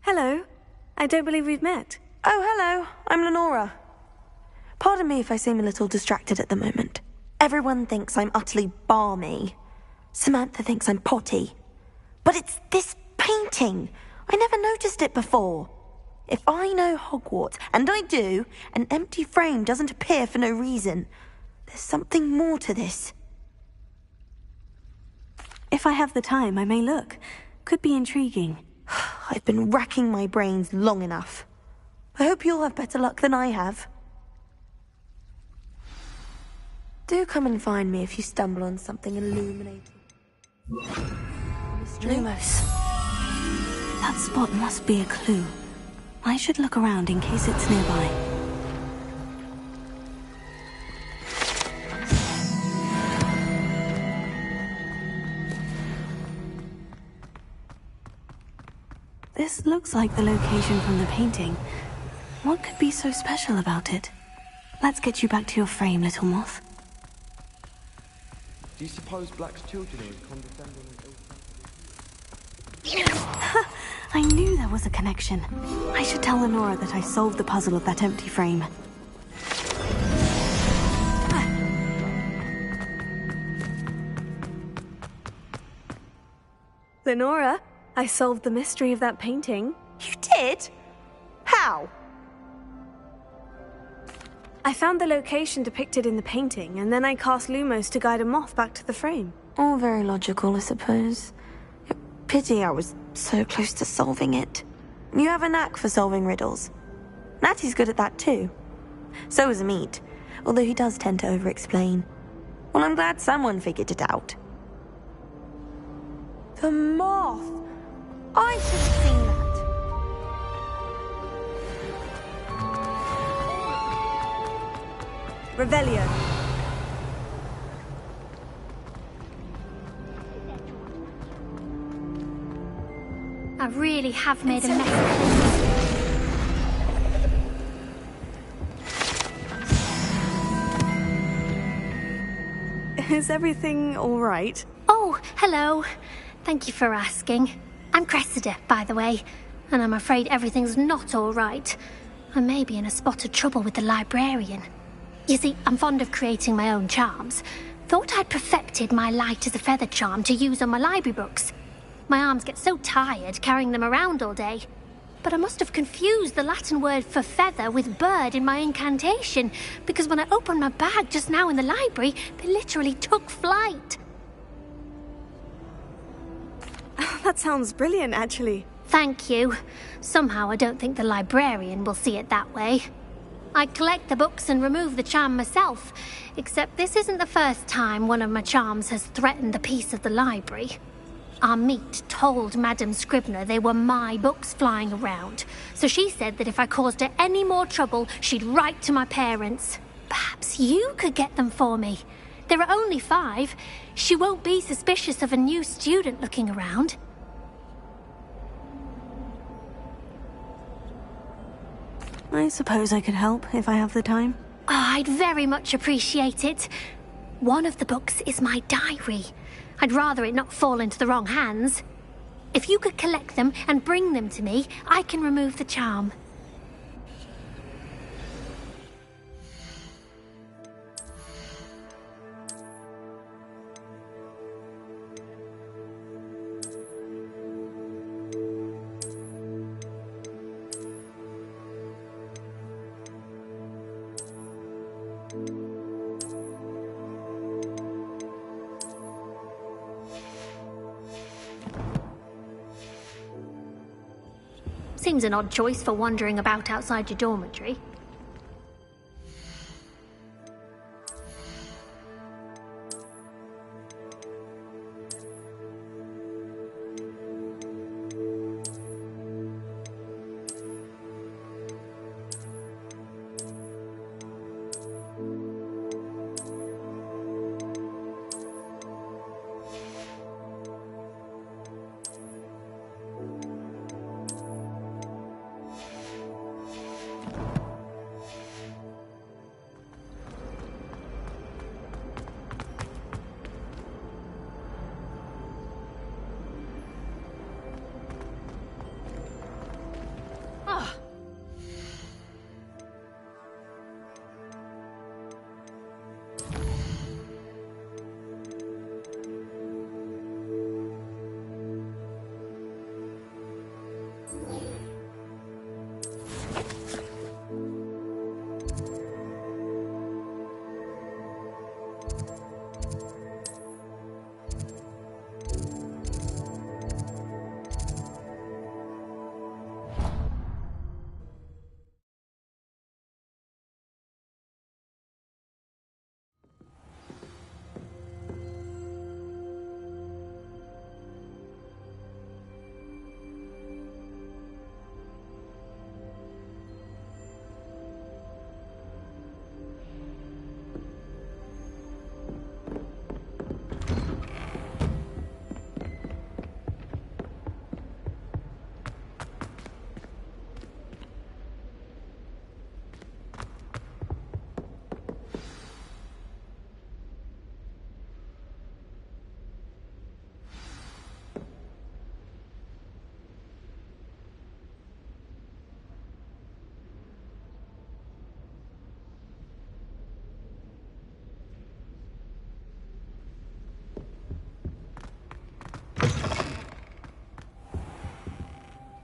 Hello. I don't believe we've met. Oh, hello. I'm Lenora. Pardon me if I seem a little distracted at the moment. Everyone thinks I'm utterly balmy. Samantha thinks I'm potty. But it's this painting. I never noticed it before. If I know Hogwarts, and I do, an empty frame doesn't appear for no reason. There's something more to this. If I have the time, I may look. Could be intriguing. I've been racking my brains long enough. I hope you'll have better luck than I have. Do come and find me if you stumble on something illuminating. Lumos. That spot must be a clue. I should look around in case it's nearby. This looks like the location from the painting. What could be so special about it? Let's get you back to your frame, little moth. Do you suppose Black's children are as condescending and ill-tempered? I knew there was a connection. I should tell Lenora that I solved the puzzle of that empty frame. Lenora, I solved the mystery of that painting. You did? How? I found the location depicted in the painting, and then I cast Lumos to guide a moth back to the frame. All very logical, I suppose. Pity I was so close to solving it. You have a knack for solving riddles. Natty's good at that too. So is Amit, although he does tend to over-explain. Well, I'm glad someone figured it out. The moth! I should have seen that. Revelio. I really have made a mess of it. Is everything all right? Oh, hello. Thank you for asking. I'm Cressida, by the way, and I'm afraid everything's not all right. I may be in a spot of trouble with the librarian. You see, I'm fond of creating my own charms. Thought I'd perfected my light as a feather charm to use on my library books. My arms get so tired carrying them around all day. But I must have confused the Latin word for feather with bird in my incantation, because when I opened my bag just now in the library, they literally took flight. That sounds brilliant, actually. Thank you. Somehow I don't think the librarian will see it that way. I collect the books and remove the charm myself, except this isn't the first time one of my charms has threatened the peace of the library. Amit told Madame Scribner they were my books flying around, so she said that if I caused her any more trouble, she'd write to my parents. Perhaps you could get them for me. There are only 5. She won't be suspicious of a new student looking around. I suppose I could help if I have the time. Oh, I'd very much appreciate it. One of the books is my diary. I'd rather it not fall into the wrong hands. If you could collect them and bring them to me, I can remove the charm. Seems an odd choice for wandering about outside your dormitory.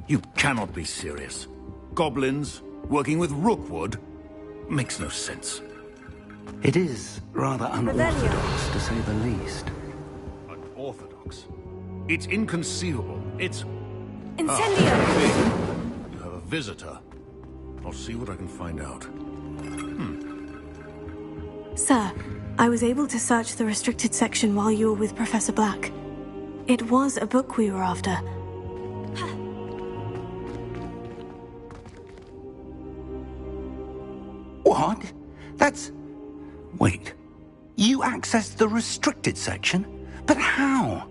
You cannot be serious. Goblins working with Rookwood? Makes no sense. It is rather unorthodox, to say the least. Unorthodox? It's inconceivable. It's... Incendio! You have a visitor. I'll see what I can find out. Sir, I was able to search the restricted section while you were with Professor Black. It was a book we were after. What? That's... Wait. You accessed the restricted section? But how?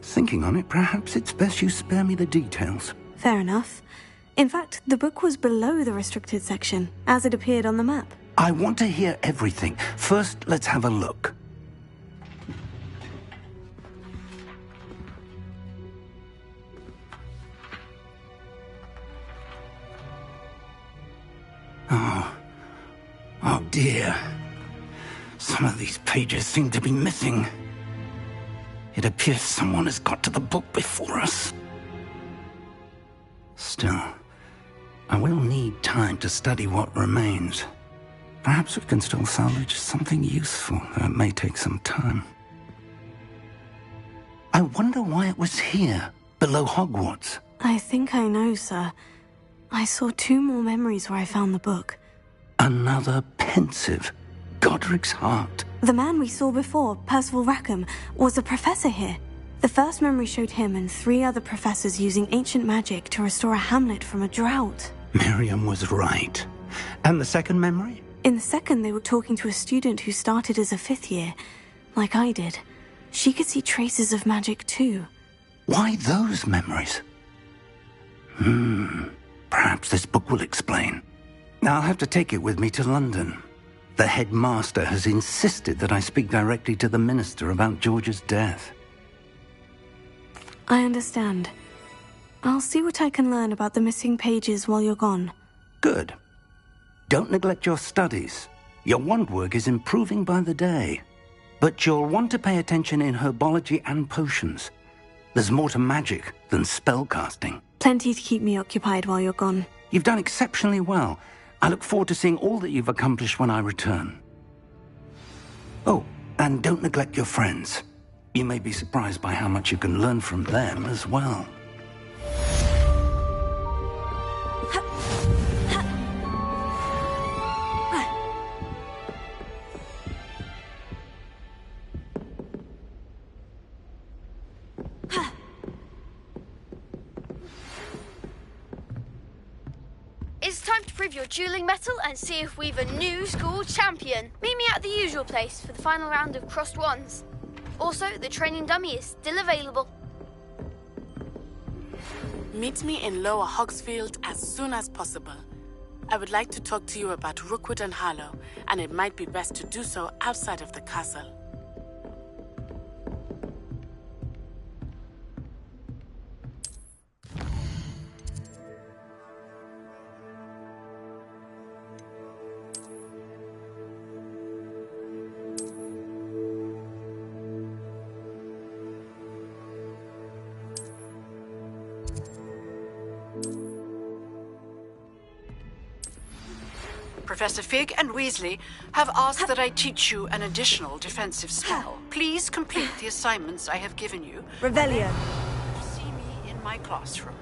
Thinking on it, perhaps it's best you spare me the details. Fair enough. In fact, the book was below the restricted section, as it appeared on the map. I want to hear everything. First, let's have a look. Oh dear. Some of these pages seem to be missing. It appears someone has got to the book before us. Still, I will need time to study what remains. Perhaps we can still salvage something useful, though it may take some time. I wonder why it was here, below Hogwarts. I think I know, sir. I saw 2 more memories where I found the book. Another pensive. Godric's heart. The man we saw before, Percival Rackham, was a professor here. The first memory showed him and 3 other professors using ancient magic to restore a hamlet from a drought. Miriam was right. And the second memory? In the second, they were talking to a student who started as a 5th year, like I did. She could see traces of magic too. Why those memories? Perhaps this book will explain. I'll have to take it with me to London. The headmaster has insisted that I speak directly to the minister about George's death. I understand. I'll see what I can learn about the missing pages while you're gone. Good. Don't neglect your studies. Your wand work is improving by the day. But you'll want to pay attention in herbology and potions. There's more to magic than spellcasting. Plenty to keep me occupied while you're gone. You've done exceptionally well. I look forward to seeing all that you've accomplished when I return. Oh, and don't neglect your friends. You may be surprised by how much you can learn from them as well. to prove your dueling mettle and see if we've a new school champion. Meet me at the usual place for the final round of crossed wands. Also, the training dummy is still available. Meet me in Lower Hogsfield as soon as possible. I would like to talk to you about Rookwood and Harlow, and it might be best to do so outside of the castle. Professor Fig and Weasley have asked that I teach you an additional defensive spell. Please complete the assignments I have given you. Revelio. See me in my classroom.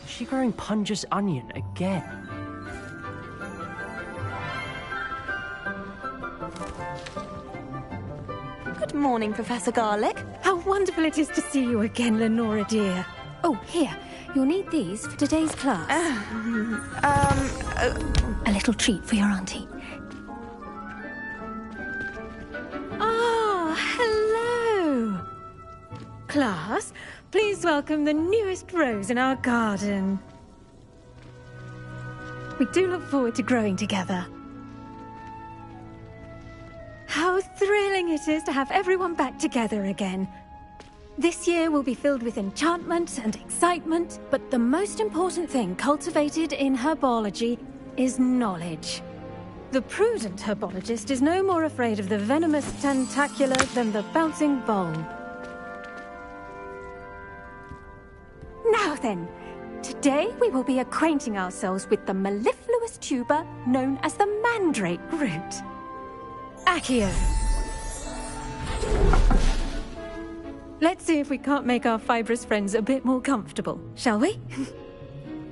Is she growing Punja's onion again? Good morning, Professor Garlick. How wonderful it is to see you again, Lenora dear. Oh, here. You'll need these for today's class. A little treat for your auntie. Ah, hello. Class, please welcome the newest rose in our garden. We do look forward to growing together. How thrilling it is to have everyone back together again. This year will be filled with enchantment and excitement, but the most important thing cultivated in herbology is knowledge. The prudent herbologist is no more afraid of the venomous tentacula than the bouncing bulb. Now then, today we will be acquainting ourselves with the mellifluous tuber known as the mandrake root. Accio. Let's see if we can't make our fibrous friends a bit more comfortable, shall we?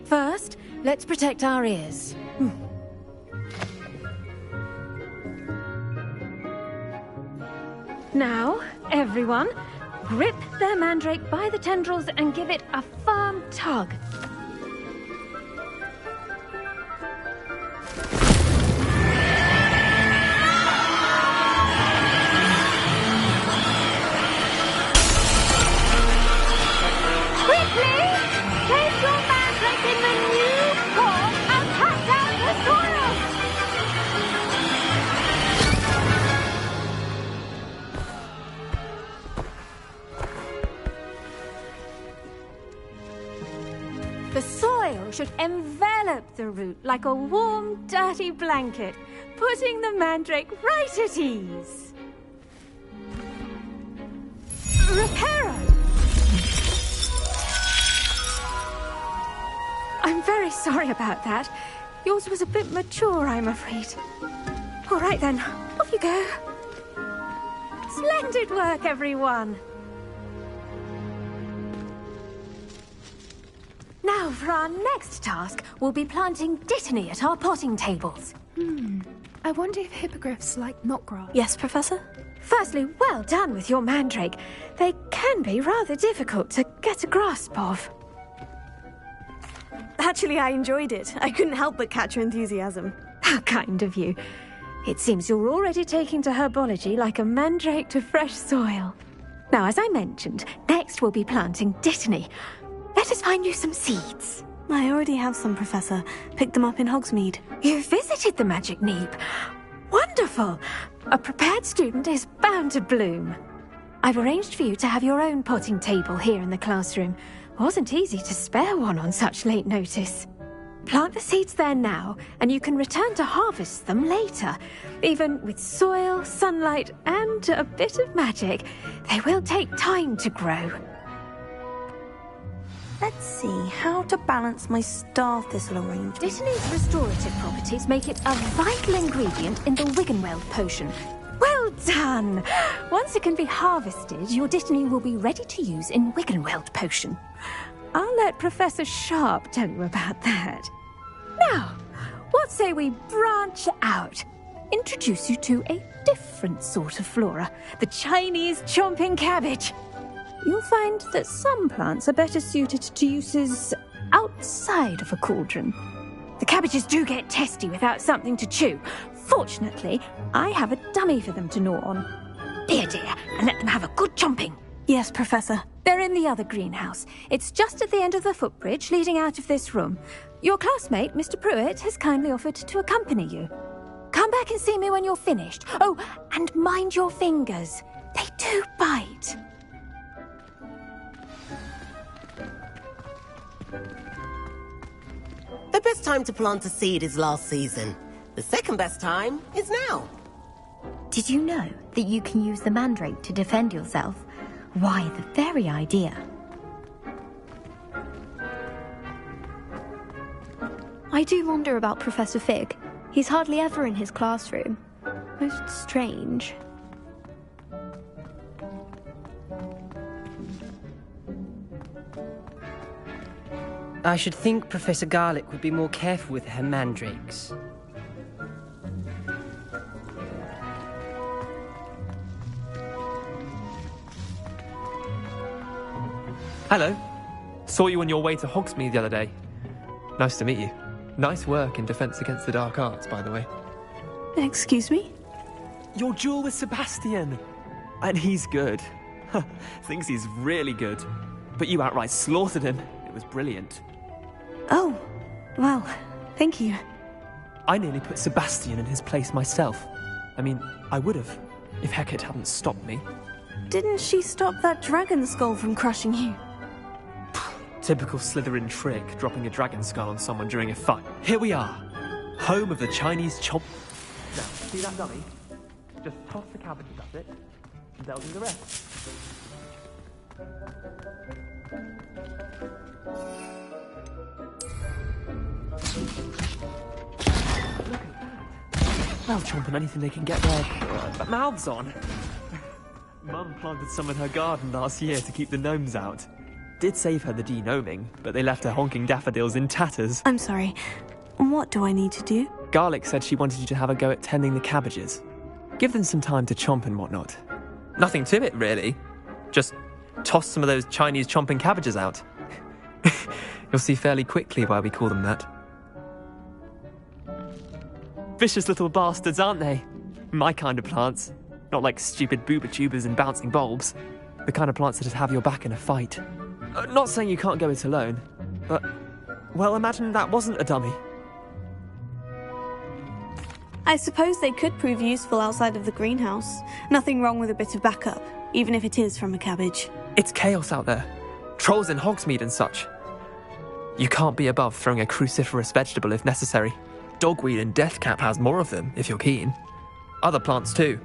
First, let's protect our ears. Now, everyone, grip their mandrake by the tendrils and give it a firm tug. The soil should envelop the root like a warm, dirty blanket, putting the mandrake right at ease. Reparo! I'm very sorry about that. Yours was a bit mature, I'm afraid. All right then, off you go. Splendid work, everyone. Now, for our next task, we'll be planting dittany at our potting tables. I wonder if hippogriffs like knotgrass. Yes, Professor? Firstly, well done with your mandrake. They can be rather difficult to get a grasp of. Actually, I enjoyed it. I couldn't help but catch her enthusiasm. How kind of you. It seems you're already taking to herbology like a mandrake to fresh soil. Now, as I mentioned, next we'll be planting Dittany. Let us find you some seeds. I already have some, Professor. Picked them up in Hogsmeade. You visited the Magic Neep. Wonderful! A prepared student is bound to bloom. I've arranged for you to have your own potting table here in the classroom. Wasn't easy to spare one on such late notice. Plant the seeds there now, and you can return to harvest them later. Even with soil, sunlight, and a bit of magic, they will take time to grow. Let's see how to balance my star thistle arrangement. Dittany's restorative properties make it a vital ingredient in the Wiggenweld potion. Well done! Once it can be harvested, your Dittany will be ready to use in Wiggenweld potion. I'll let Professor Sharp tell you about that. Now, what say we branch out? Introduce you to a different sort of flora, the Chinese chomping cabbage. You'll find that some plants are better suited to uses outside of a cauldron. The cabbages do get testy without something to chew. Fortunately, I have a dummy for them to gnaw on. Dear, and let them have a good chomping. Yes, Professor. They're in the other greenhouse. It's just at the end of the footbridge leading out of this room. Your classmate, Mr. Pruitt, has kindly offered to accompany you. Come back and see me when you're finished. Oh, and mind your fingers. They do bite. The best time to plant a seed is last season. The second best time is now. Did you know that you can use the mandrake to defend yourself? Why, the very idea. I do wonder about Professor Fig. He's hardly ever in his classroom. Most strange. I should think Professor Garlick would be more careful with her mandrakes. Hello. Saw you on your way to Hogsmeade the other day. Nice to meet you. Nice work in Defense Against the Dark Arts, by the way. Excuse me? Your duel with Sebastian! And he's good. Thinks he's really good. But you outright slaughtered him. It was brilliant. Oh, well, thank you. I nearly put Sebastian in his place myself. I mean, I would have, if Hecate hadn't stopped me. Didn't she stop that dragon skull from crushing you? Typical Slytherin trick, dropping a dragon skull on someone during a fight. Here we are, home of the Chinese chomp. Now, see that dummy? Just toss the cabbages at it, and they'll do the rest. Look at that. They'll chomp on anything they can get their mouths on. Mum planted some in her garden last year to keep the gnomes out. Did save her the de-gnoming, but they left her honking daffodils in tatters. I'm sorry. What do I need to do? Garlic said she wanted you to have a go at tending the cabbages. Give them some time to chomp and whatnot. Nothing to it, really. Just toss some of those Chinese chomping cabbages out. You'll see fairly quickly why we call them that. Vicious little bastards, aren't they? My kind of plants. Not like stupid booba tubers and bouncing bulbs. The kind of plants that'd have your back in a fight. Not saying you can't go it alone, but, well, imagine that wasn't a dummy. I suppose they could prove useful outside of the greenhouse. Nothing wrong with a bit of backup, even if it is from a cabbage. It's chaos out there. Trolls in Hogsmeade and such. You can't be above throwing a cruciferous vegetable if necessary. Dogweed and deathcap has more of them, if you're keen. Other plants too.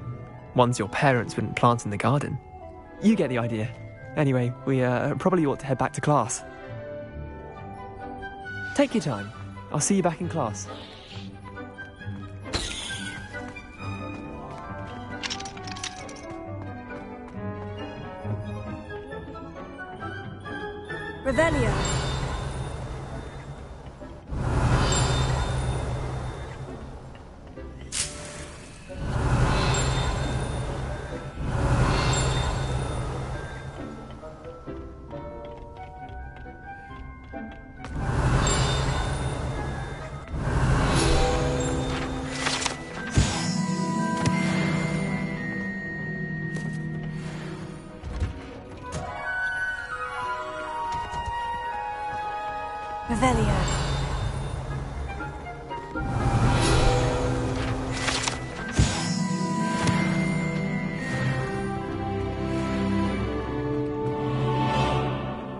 Ones your parents wouldn't plant in the garden. You get the idea. Anyway, we probably ought to head back to class. Take your time. I'll see you back in class. Revelio. Revelio.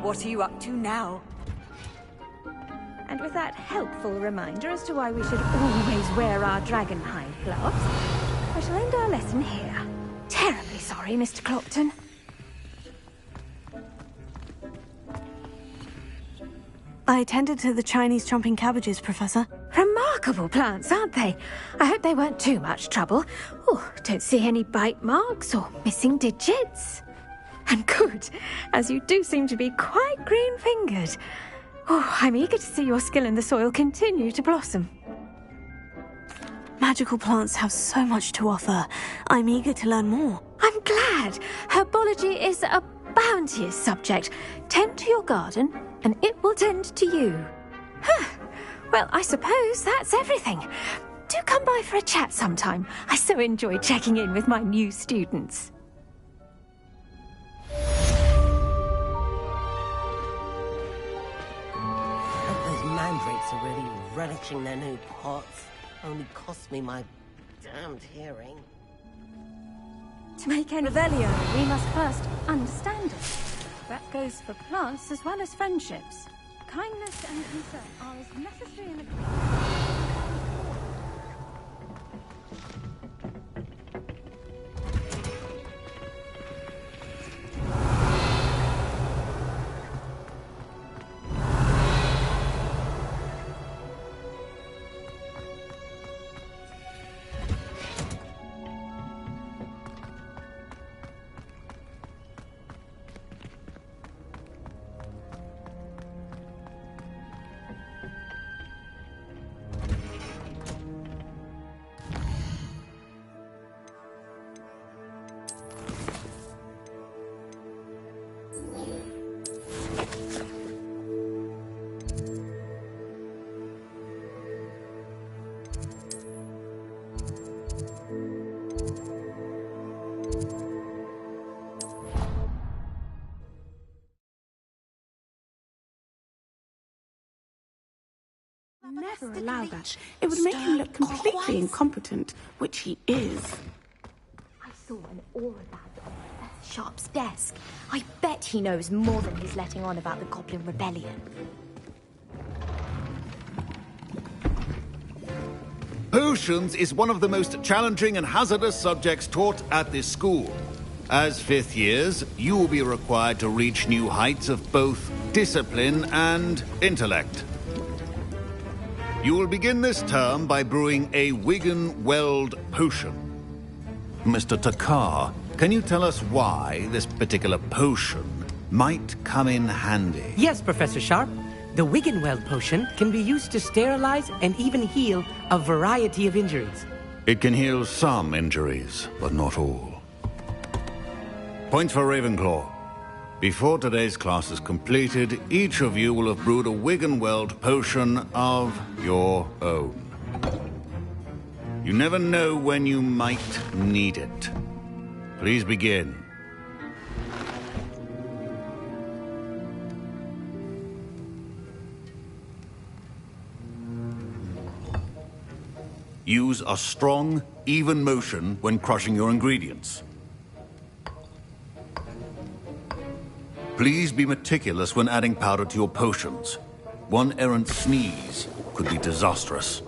What are you up to now? And with that helpful reminder as to why we should always wear our dragonhide gloves, I shall end our lesson here. Terribly sorry, Mr. Clopton. I attended to the Chinese chomping cabbages, Professor. Remarkable plants, aren't they? I hope they weren't too much trouble. Oh, don't see any bite marks or missing digits. And good, as you do seem to be quite green-fingered. Oh, I'm eager to see your skill in the soil continue to blossom. Magical plants have so much to offer. I'm eager to learn more. I'm glad. Herbology is a bounteous subject. Tend to your garden, and it will tend to you. Huh. Well, I suppose that's everything. Do come by for a chat sometime. I so enjoy checking in with my new students. Mandrakes are really relishing their new pots. Only cost me my damned hearing. To make any Revelio, we must first understand it. That goes for plants as well as friendships. Kindness and concern are as necessary in a... Never allow that. It would make him look completely incompetent, which he is. I saw an aura bag on Professor Sharp's desk. I bet he knows more than he's letting on about the Goblin Rebellion. Potions is one of the most challenging and hazardous subjects taught at this school. As fifth years, you will be required to reach new heights of both discipline and intellect. You will begin this term by brewing a Wigan-Weld potion. Mr. Takar, can you tell us why this particular potion might come in handy? Yes, Professor Sharp. The Wigan-Weld potion can be used to sterilize and even heal a variety of injuries. It can heal some injuries, but not all. Points for Ravenclaw. Before today's class is completed, each of you will have brewed a Wigan-Weld potion of your own. You never know when you might need it. Please begin. Use a strong, even motion when crushing your ingredients. Please be meticulous when adding powder to your potions. One errant sneeze could be disastrous.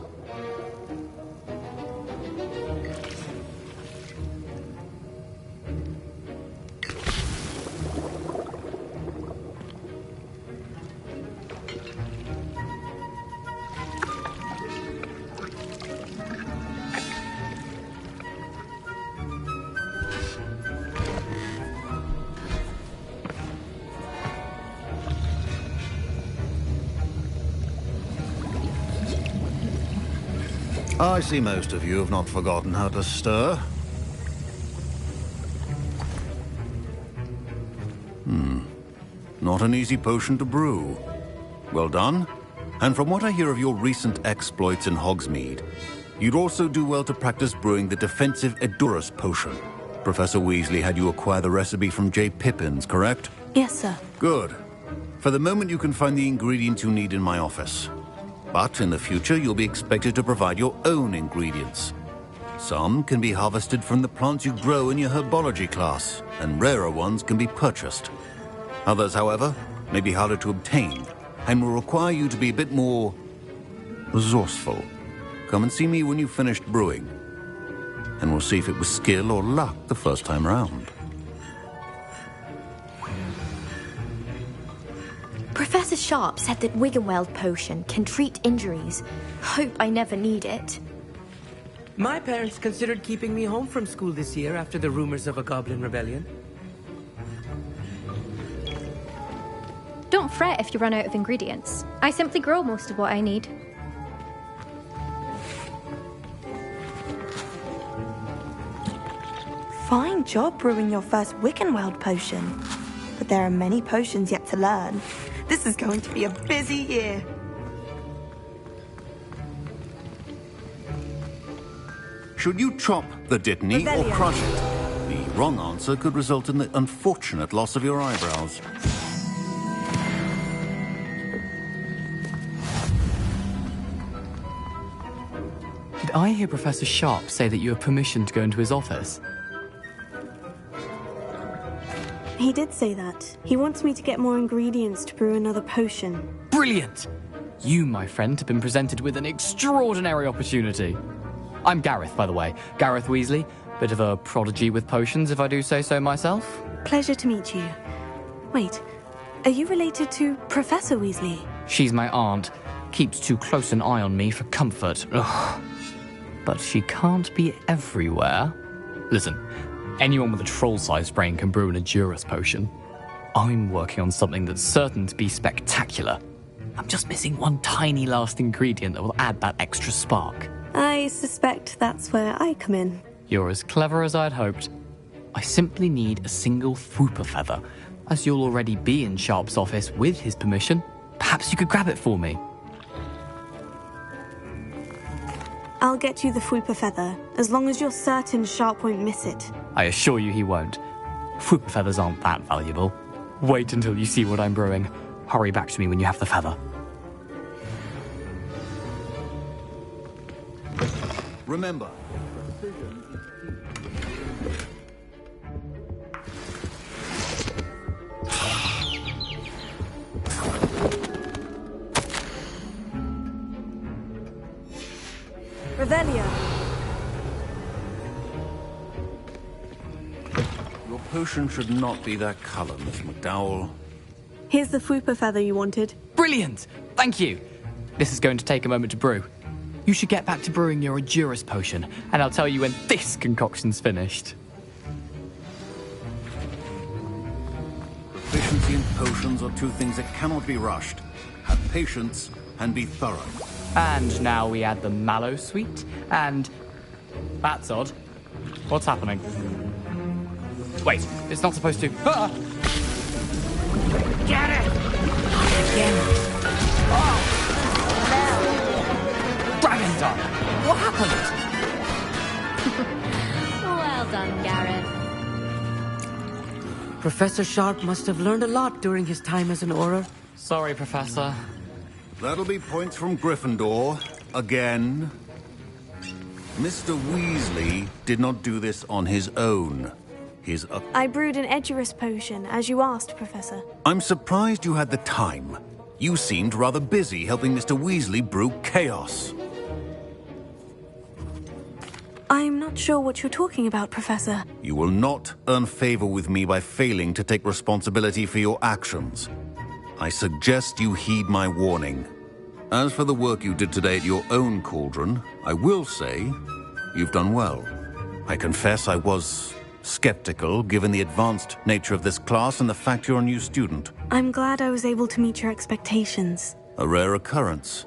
I see most of you have not forgotten how to stir. Not an easy potion to brew. Well done. And from what I hear of your recent exploits in Hogsmeade, you'd also do well to practice brewing the defensive Edurus potion. Professor Weasley had you acquire the recipe from J. Pippins, correct? Yes, sir. Good. For the moment, you can find the ingredients you need in my office. But in the future, you'll be expected to provide your own ingredients. Some can be harvested from the plants you grow in your herbology class, and rarer ones can be purchased. Others, however, may be harder to obtain, and will require you to be a bit more resourceful. Come and see me when you've finished brewing, and we'll see if it was skill or luck the first time round. Professor Sharp said that Wiggenweld potion can treat injuries. Hope I never need it. My parents considered keeping me home from school this year after the rumors of a goblin rebellion. Don't fret if you run out of ingredients. I simply grow most of what I need. Fine job brewing your first Wiggenweld potion. But there are many potions yet to learn. This is going to be a busy year. Should you chop the Dittany or Rebellion. crush it? The wrong answer could result in the unfortunate loss of your eyebrows. Did I hear Professor Sharp say that you have permission to go into his office? He did say that. He wants me to get more ingredients to brew another potion. Brilliant! You, my friend, have been presented with an extraordinary opportunity. I'm Gareth, by the way. Gareth Weasley. Bit of a prodigy with potions, if I do say so myself. Pleasure to meet you. Wait, are you related to Professor Weasley? She's my aunt. Keeps too close an eye on me for comfort. Ugh. But she can't be everywhere. Listen, anyone with a troll-sized brain can brew an Edurus potion. I'm working on something that's certain to be spectacular. I'm just missing one tiny last ingredient that will add that extra spark. I suspect that's where I come in. You're as clever as I'd hoped. I simply need a single Fwooper feather. As you'll already be in Sharp's office with his permission, perhaps you could grab it for me. I'll get you the Fwooper feather, as long as you're certain Sharp won't miss it. I assure you he won't. Fwooper feathers aren't that valuable. Wait until you see what I'm brewing. Hurry back to me when you have the feather. Remember, Revelio. your potion should not be that color, Miss McDowell. Here's the Fwooper feather you wanted. Brilliant! Thank you! This is going to take a moment to brew. You should get back to brewing your Edurus potion, and I'll tell you when this concoction's finished. Proficiency and potions are two things that cannot be rushed. Have patience and be thorough. And now we add the mallow sweet, and... That's odd. What's happening? Wait, it's not supposed to... Ah! Get it! Dragon Dog! What happened? Well done, Gareth. Professor Sharp must have learned a lot during his time as an Auror. Sorry, Professor. That'll be points from Gryffindor. Again. Mr. Weasley did not do this on his own. I brewed an Edurus potion, as you asked, Professor. I'm surprised you had the time. You seemed rather busy helping Mr. Weasley brew chaos. I'm not sure what you're talking about, Professor. You will not earn favor with me by failing to take responsibility for your actions. I suggest you heed my warning. As for the work you did today at your own cauldron, I will say you've done well. I confess I was skeptical, given the advanced nature of this class and the fact you're a new student. I'm glad I was able to meet your expectations. A rare occurrence.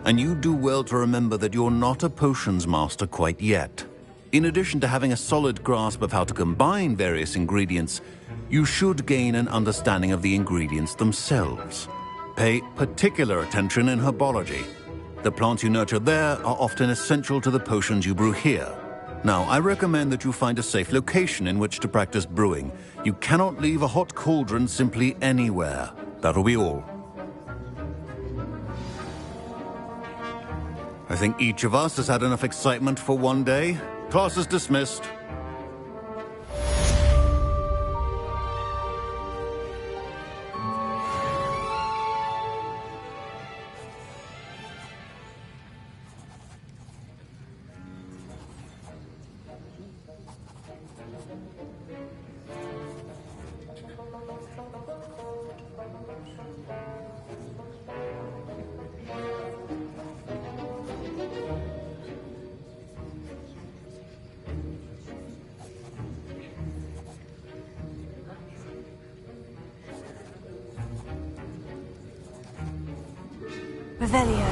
And you do well to remember that you're not a potions master quite yet. In addition to having a solid grasp of how to combine various ingredients, you should gain an understanding of the ingredients themselves. Pay particular attention in herbology. The plants you nurture there are often essential to the potions you brew here. Now, I recommend that you find a safe location in which to practice brewing. You cannot leave a hot cauldron simply anywhere. That'll be all. I think each of us has had enough excitement for one day. Class is dismissed. Revelio.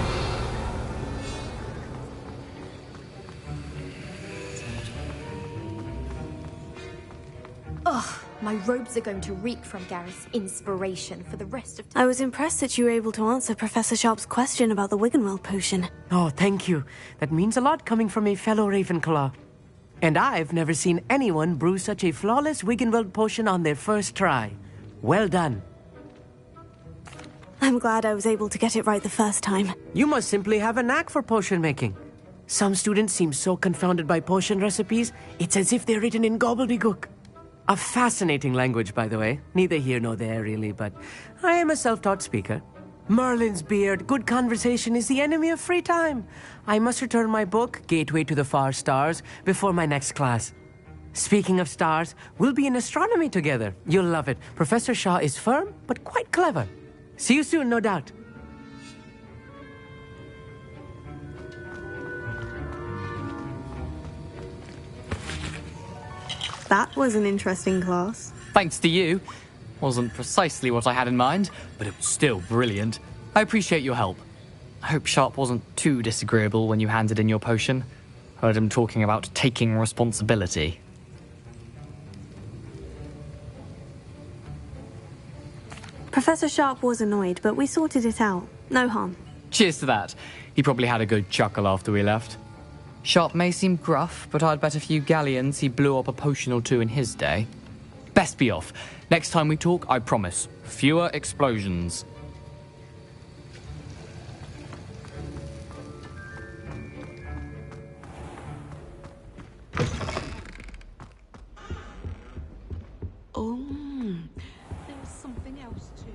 Ugh, my robes are going to reek from Gareth's inspiration for the rest of time. I was impressed that you were able to answer Professor Sharp's question about the Wiggenweld potion. Oh, thank you. That means a lot coming from a fellow Ravenclaw. And I've never seen anyone brew such a flawless Wiggenweld potion on their first try. Well done. I'm glad I was able to get it right the first time. You must simply have a knack for potion making. Some students seem so confounded by potion recipes, it's as if they're written in gobbledygook. A fascinating language, by the way. Neither here nor there, really, but I am a self-taught speaker. Merlin's beard, good conversation is the enemy of free time. I must return my book, Gateway to the Far Stars, before my next class. Speaking of stars, we'll be in astronomy together. You'll love it. Professor Shaw is firm, but quite clever. See you soon, no doubt. That was an interesting class. Thanks to you. Wasn't precisely what I had in mind, but it was still brilliant. I appreciate your help. I hope Sharp wasn't too disagreeable when you handed in your potion. Heard him talking about taking responsibility. Professor Sharp was annoyed, but we sorted it out. No harm. Cheers to that. He probably had a good chuckle after we left. Sharp may seem gruff, but I'd bet a few galleons he blew up a potion or two in his day. Best be off. Next time we talk, I promise, fewer explosions. Oh, there was something else too.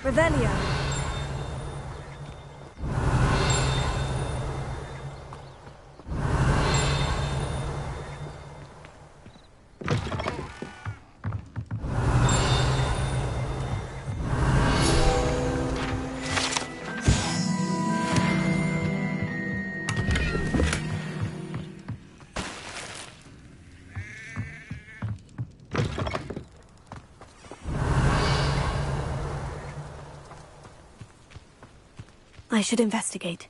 Revelio. I should investigate.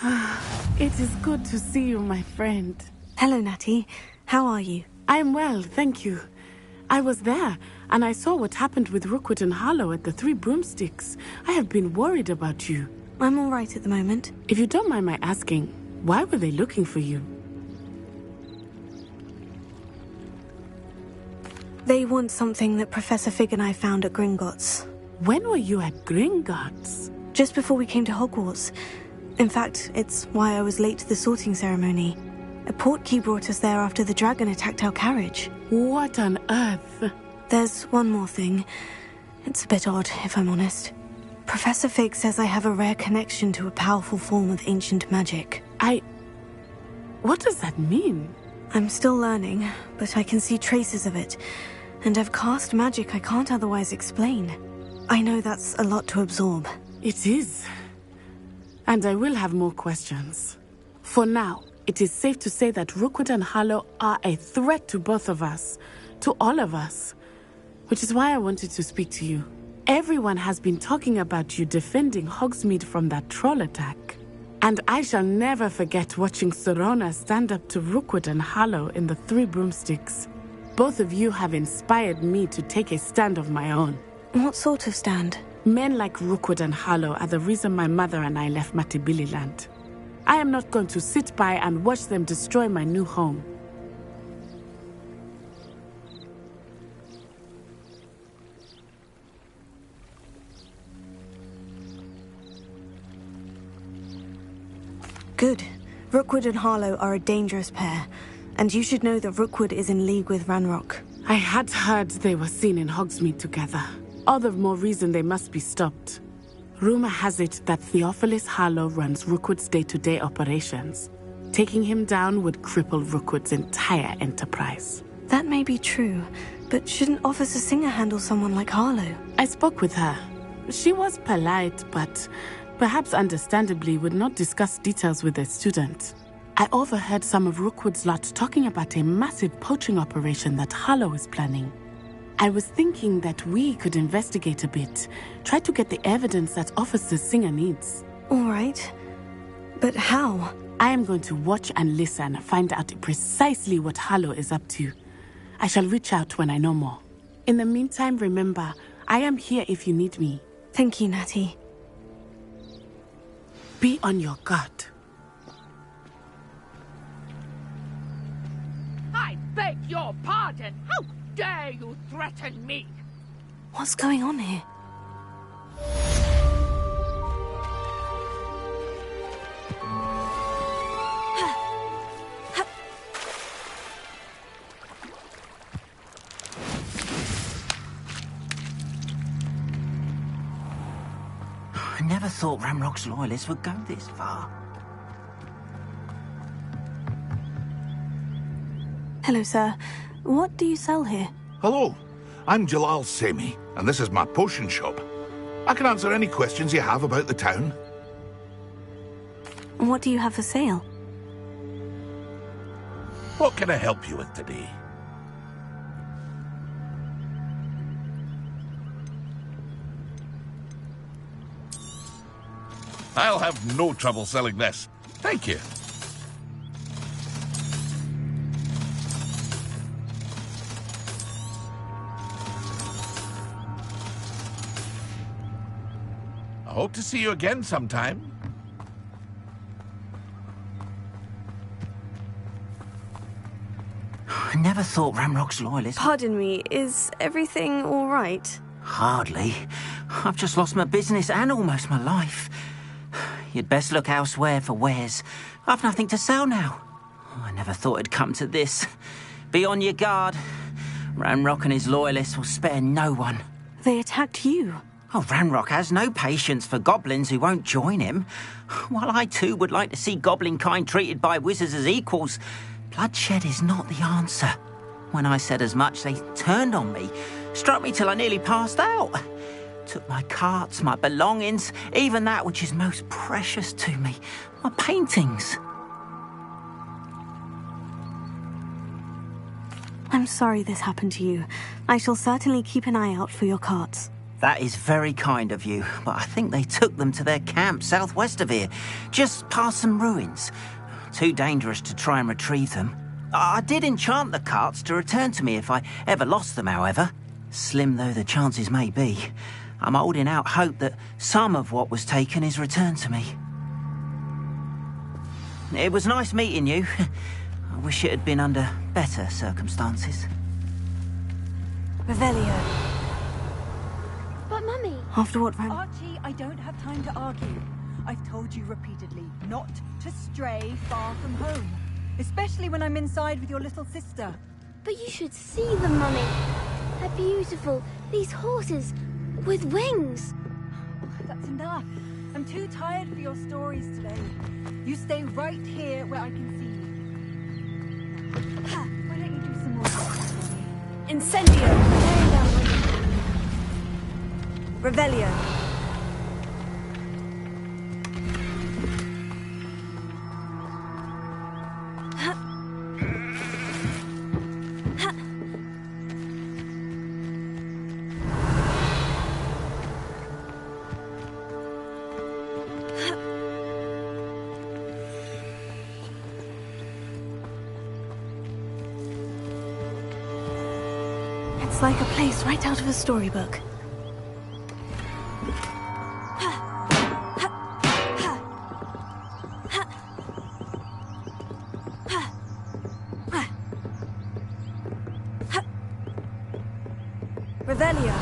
It is good to see you, my friend. Hello, Natty. How are you? I am well, thank you. I was there, and I saw what happened with Rookwood and Harlow at the Three Broomsticks. I have been worried about you. I'm all right at the moment. If you don't mind my asking, why were they looking for you? They want something that Professor Fig and I found at Gringotts. When were you at Gringotts? Just before we came to Hogwarts. In fact, it's why I was late to the sorting ceremony. A portkey brought us there after the dragon attacked our carriage. What on earth? There's one more thing. It's a bit odd, if I'm honest. Professor Fig says I have a rare connection to a powerful form of ancient magic. What does that mean? I'm still learning, but I can see traces of it. And I've cast magic I can't otherwise explain. I know that's a lot to absorb. It is. And I will have more questions. For now, it is safe to say that Rookwood and Harlow are a threat to both of us. To all of us. Which is why I wanted to speak to you. Everyone has been talking about you defending Hogsmeade from that troll attack. And I shall never forget watching Sorona stand up to Rookwood and Harlow in the Three Broomsticks. Both of you have inspired me to take a stand of my own. What sort of stand? Men like Rookwood and Harlow are the reason my mother and I left Matibili land. I am not going to sit by and watch them destroy my new home. Good. Rookwood and Harlow are a dangerous pair, and you should know that Rookwood is in league with Ranrock. I had heard they were seen in Hogsmeade together. All the more reason they must be stopped. Rumor has it that Theophilus Harlow runs Rookwood's day-to-day operations. Taking him down would cripple Rookwood's entire enterprise. That may be true, but shouldn't Officer Singer handle someone like Harlow? I spoke with her. She was polite, but perhaps understandably would not discuss details with a student. I overheard some of Rookwood's lot talking about a massive poaching operation that Harlow is planning. I was thinking that we could investigate a bit, try to get the evidence that Officer Singer needs. All right. But how? I am going to watch and listen, find out precisely what Harlow is up to. I shall reach out when I know more. In the meantime, remember, I am here if you need me. Thank you, Natty. Be on your guard. I beg your pardon. How dare you threaten me? What's going on here? I never thought Ranrock's loyalists would go this far. Hello, sir. What do you sell here? Hello, I'm Jalal Semi, and this is my potion shop. I can answer any questions you have about the town. What do you have for sale? What can I help you with today? I'll have no trouble selling this. Thank you. I hope to see you again sometime. I never thought Ranrock's loyalists... Pardon me, is everything all right? Hardly. I've just lost my business and almost my life. You'd best look elsewhere for wares. I've nothing to sell now. I never thought it'd come to this. Be on your guard. Ranrock and his loyalists will spare no one. They attacked you. Oh, Ranrock has no patience for goblins who won't join him. While I too would like to see goblin kind treated by wizards as equals, bloodshed is not the answer. When I said as much, they turned on me, struck me till I nearly passed out. Took my carts, my belongings, even that which is most precious to me, my paintings. I'm sorry this happened to you. I shall certainly keep an eye out for your carts. That is very kind of you, but I think they took them to their camp southwest of here, just past some ruins. Too dangerous to try and retrieve them. I did enchant the carts to return to me if I ever lost them, however. Slim though the chances may be, I'm holding out hope that some of what was taken is returned to me. It was nice meeting you. I wish it had been under better circumstances. Revelio. But, Mummy... After what Archie, I don't have time to argue. I've told you repeatedly not to stray far from home. Especially when I'm inside with your little sister. But you should see them, Mummy. They're beautiful. These horses with wings. That's enough. I'm too tired for your stories today. You stay right here where I can see you. Ha, why don't you do some more for me? Incendio! Revelio. It's like a place right out of a storybook. Revelio.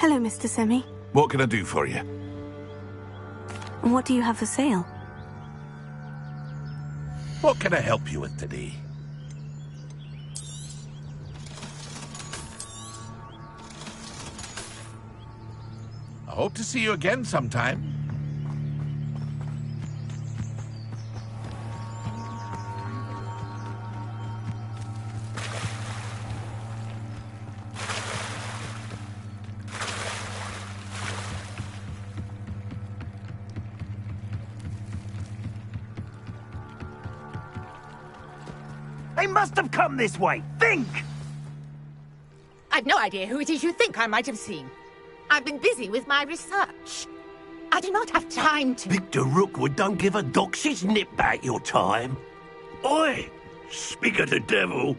Hello, Mr. Semi. What can I do for you? And what do you have for sale? What can I help you with today? I hope to see you again sometime. They must have come this way. Think! I've no idea who it is you think I might have seen. I've been busy with my research. I do not have time to... Victor Rookwood don't give a doxy's nip back your time. Oi! Speak of the devil.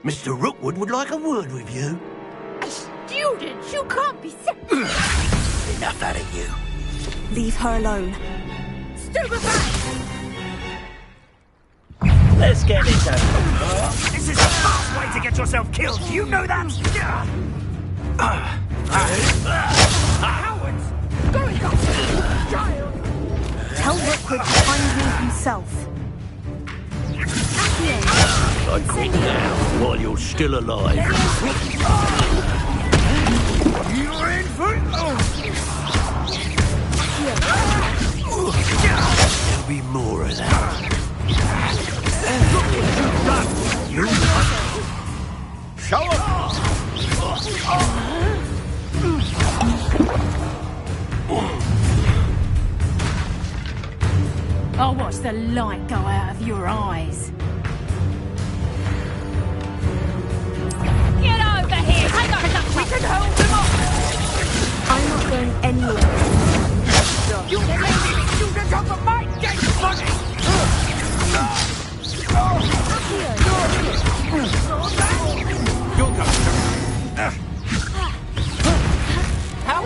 Mr. Rookwood would like a word with you. A student? You can't be sick. Enough out of you. Leave her alone. Stupefy! Let's get this over. This is the fast way to get yourself killed. You know that? Cowards! Going up! Child! Tell Rookwood to find me himself. I quit now, while you're still alive. You're in for it! There'll be more of that. Show up! I'll watch the light go out of your eyes. Get over here! Take up enough! We can hold them off! I'm not going anywhere. You can leave me students off of my gate money! You'll go. How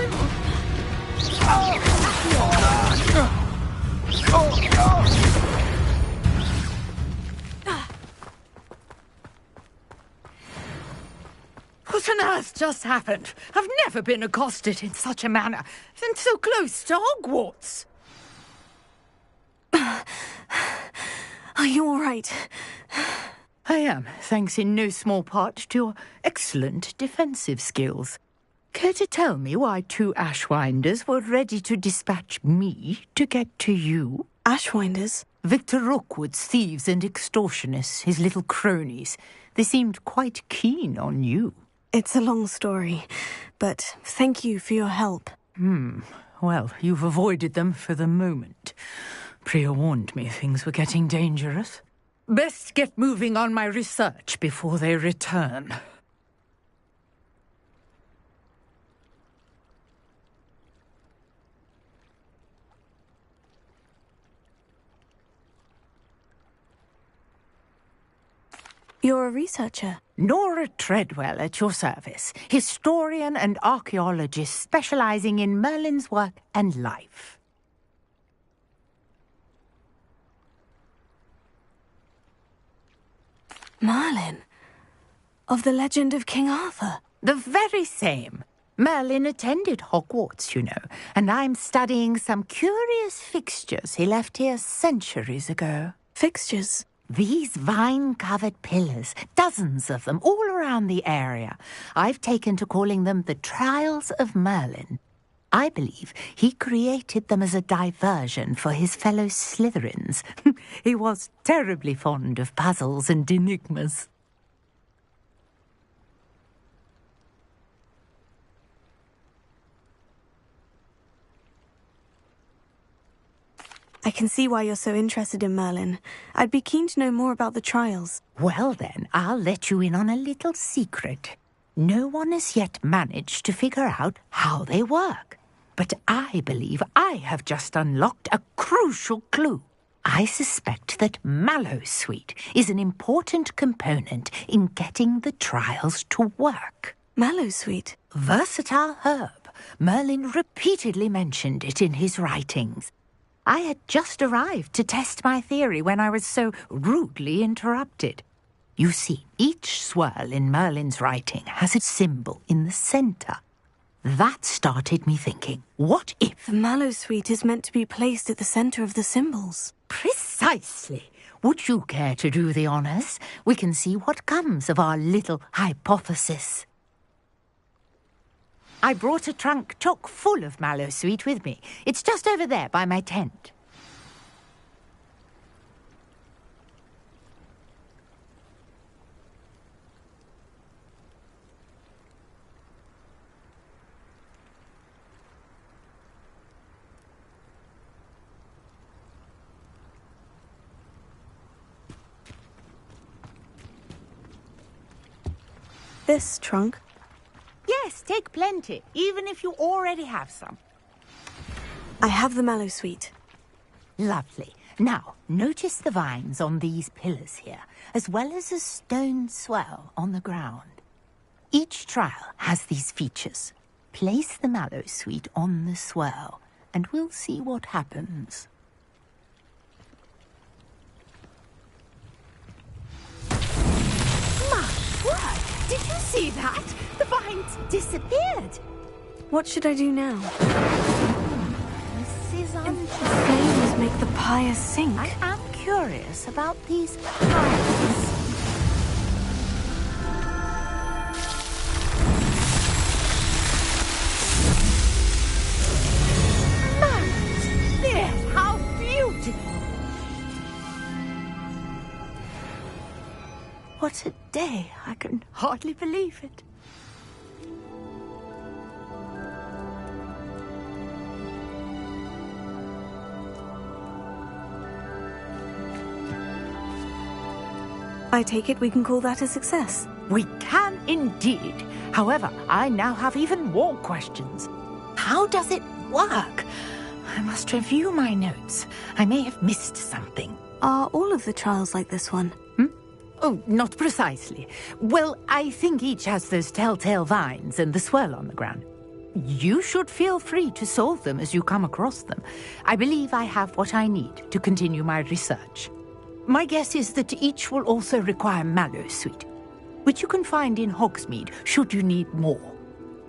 What's just happened? I've never been accosted in such a manner, and so close to Hogwarts. Are you all right? I am, thanks in no small part to your excellent defensive skills. Care to tell me why 2 Ashwinders were ready to dispatch me to get to you? Ashwinders? Victor Rookwood's thieves and extortionists, his little cronies. They seemed quite keen on you. It's a long story, but thank you for your help. Well, you've avoided them for the moment. Priya warned me things were getting dangerous. Best get moving on my research before they return. You're a researcher? Nora Treadwell at your service, historian and archaeologist specializing in Merlin's work and life. Merlin? Of the legend of King Arthur? The very same. Merlin attended Hogwarts, you know, and I'm studying some curious fixtures he left here centuries ago. Fixtures? These vine-covered pillars, dozens of them, all around the area. I've taken to calling them the Trials of Merlin. I believe he created them as a diversion for his fellow Slytherins. He was terribly fond of puzzles and enigmas. I can see why you're so interested in Merlin. I'd be keen to know more about the trials. Well then, I'll let you in on a little secret. No one has yet managed to figure out how they work. But I believe I have just unlocked a crucial clue. I suspect that Mallowsweet is an important component in getting the trials to work. Mallowsweet? Versatile herb. Merlin repeatedly mentioned it in his writings. I had just arrived to test my theory when I was so rudely interrupted. You see, each swirl in Merlin's writing has a symbol in the centre. That started me thinking, what if... The Mallowsweet is meant to be placed at the centre of the symbols. Precisely. Would you care to do the honours? We can see what comes of our little hypothesis. I brought a trunk chock full of Mallowsweet with me. It's just over there by my tent. This trunk? Yes, take plenty, even if you already have some. I have the Mallowsweet. Lovely. Now, notice the vines on these pillars here, as well as a stone swell on the ground. Each trial has these features. Place the Mallowsweet on the swell, and we'll see what happens. My word! Did you see that? The vines disappeared. What should I do now? This is The flames make the pyres sink. I am curious about these pyres. There, how beautiful! What a day! I can hardly believe it. I take it we can call that a success. We can indeed. However, I now have even more questions. How does it work? I must review my notes. I may have missed something. Are all of the trials like this one? Oh, not precisely. Well, I think each has those telltale vines and the swirl on the ground. You should feel free to solve them as you come across them. I believe I have what I need to continue my research. My guess is that each will also require Mallowsweet. which you can find in Hogsmeade should you need more.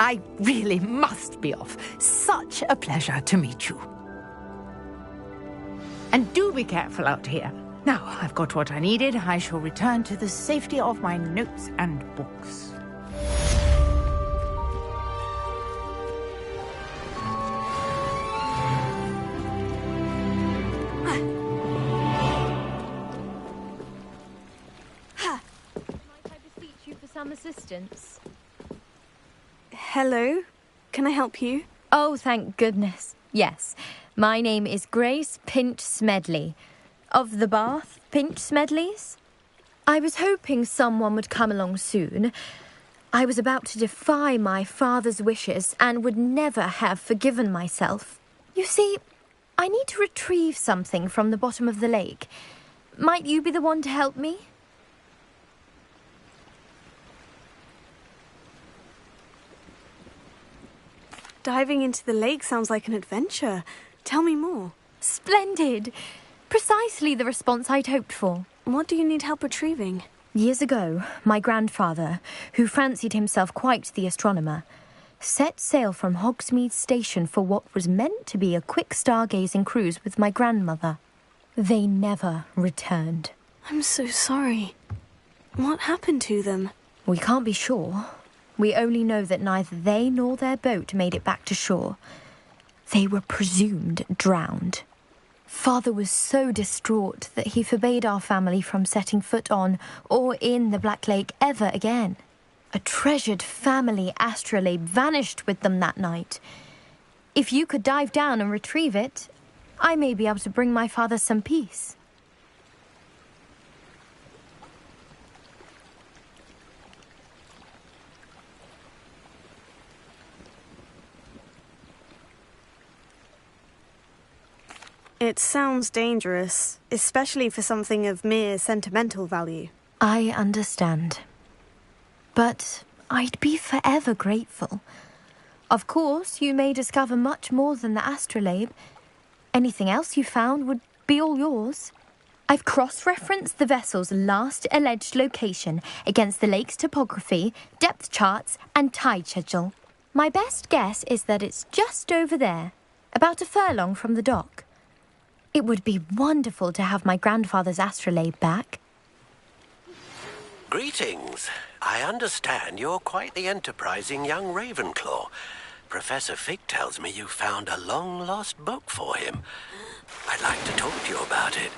I really must be off. Such a pleasure to meet you. And do be careful out here. Now, I've got what I needed. I shall return to the safety of my notes and books. Some assistance. Hello? Can I help you? Oh, thank goodness. Yes. My name is Grace Pinch Smedley. Of the Bath Pinch Smedleys. I was hoping someone would come along soon. I was about to defy my father's wishes and would never have forgiven myself. You see, I need to retrieve something from the bottom of the lake. Might you be the one to help me? Diving into the lake sounds like an adventure. Tell me more. Splendid! Precisely the response I'd hoped for. What do you need help retrieving? Years ago, my grandfather, who fancied himself quite the astronomer, set sail from Hogsmeade Station for what was meant to be a quick stargazing cruise with my grandmother. They never returned. I'm so sorry. What happened to them? We can't be sure. We only know that neither they nor their boat made it back to shore. They were presumed drowned. Father was so distraught that he forbade our family from setting foot on or in the Black Lake ever again. A treasured family astrolabe vanished with them that night. If you could dive down and retrieve it, I may be able to bring my father some peace. It sounds dangerous, especially for something of mere sentimental value. I understand. But I'd be forever grateful. Of course, you may discover much more than the astrolabe. Anything else you found would be all yours. I've cross-referenced the vessel's last alleged location against the lake's topography, depth charts, and tide schedule. My best guess is that it's just over there, about a furlong from the dock. It would be wonderful to have my grandfather's astrolabe back. Greetings. I understand you're quite the enterprising young Ravenclaw. Professor Fig tells me you found a long-lost book for him. I'd like to talk to you about it.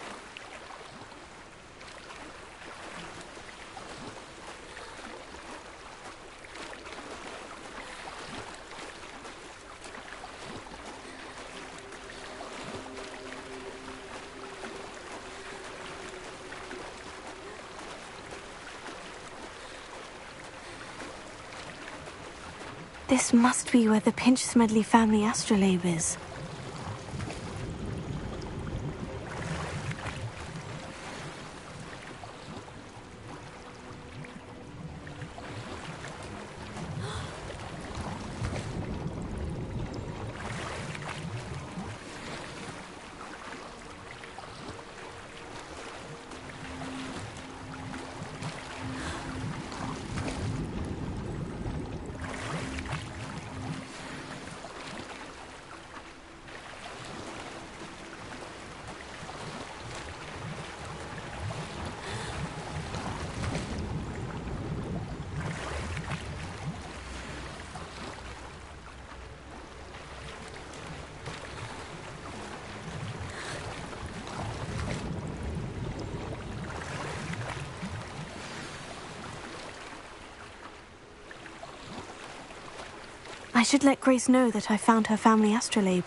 This must be where the Pinch Smedley family astrolabe is. I should let Grace know that I found her family astrolabe.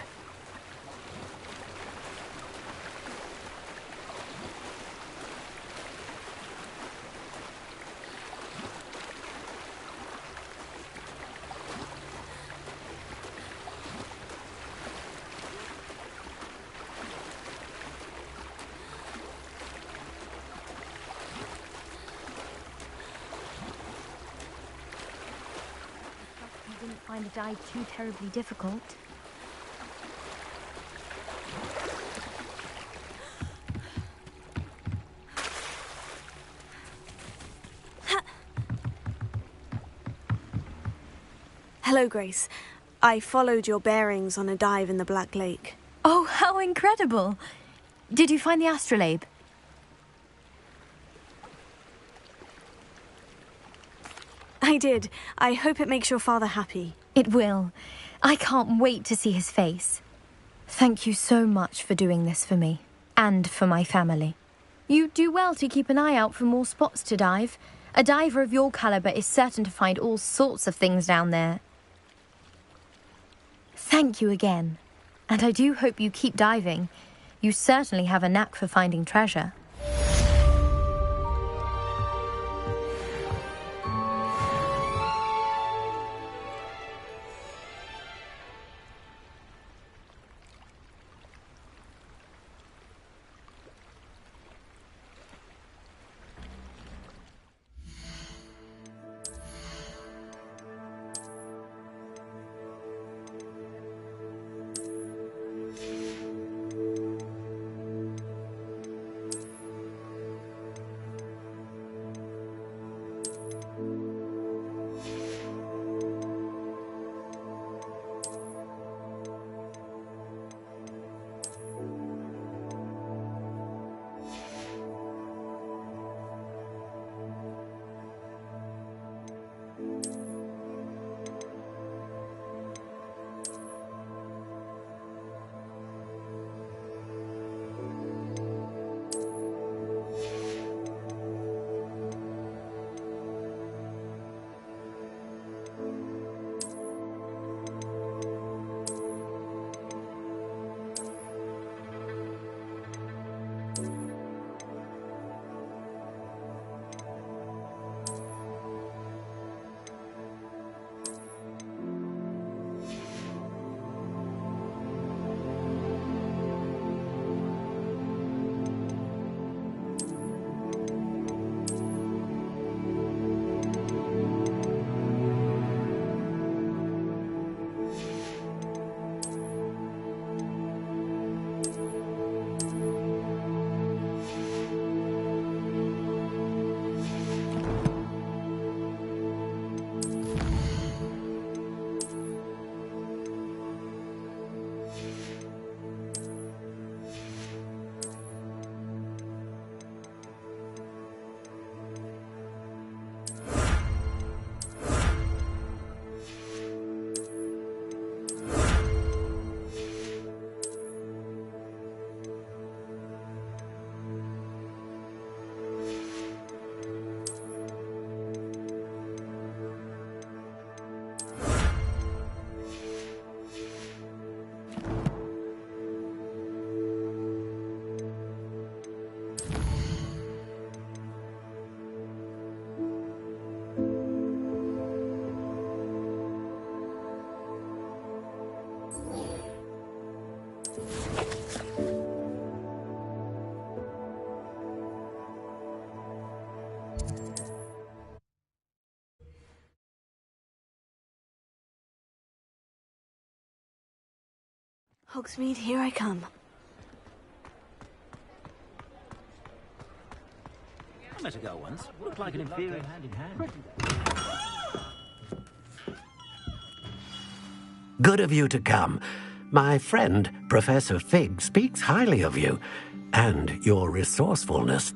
Find a dive too terribly difficult. Hello, Grace. I followed your bearings on a dive in the Black Lake. Oh, how incredible! Did you find the astrolabe? I did. I hope it makes your father happy. It will. I can't wait to see his face. Thank you so much for doing this for me, and for my family. You do well to keep an eye out for more spots to dive. A diver of your caliber is certain to find all sorts of things down there. Thank you again. And I do hope you keep diving. You certainly have a knack for finding treasure. Hogsmeade, here I come. I met a girl once. Looked like an inferior hand in hand. Good of you to come. My friend, Professor Fig, speaks highly of you, and your resourcefulness.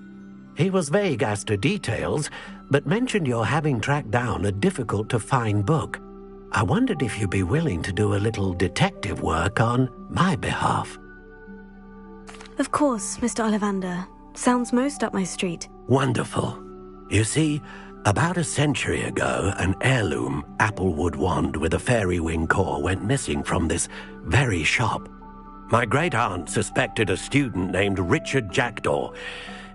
He was vague as to details, but mentioned your having tracked down a difficult-to-find book. I wondered if you'd be willing to do a little detective work on my behalf. Of course, Mr. Ollivander. Sounds most up my street. Wonderful. You see, about a century ago, an heirloom applewood wand with a fairy wing core went missing from this very shop. My great-aunt suspected a student named Richard Jackdaw.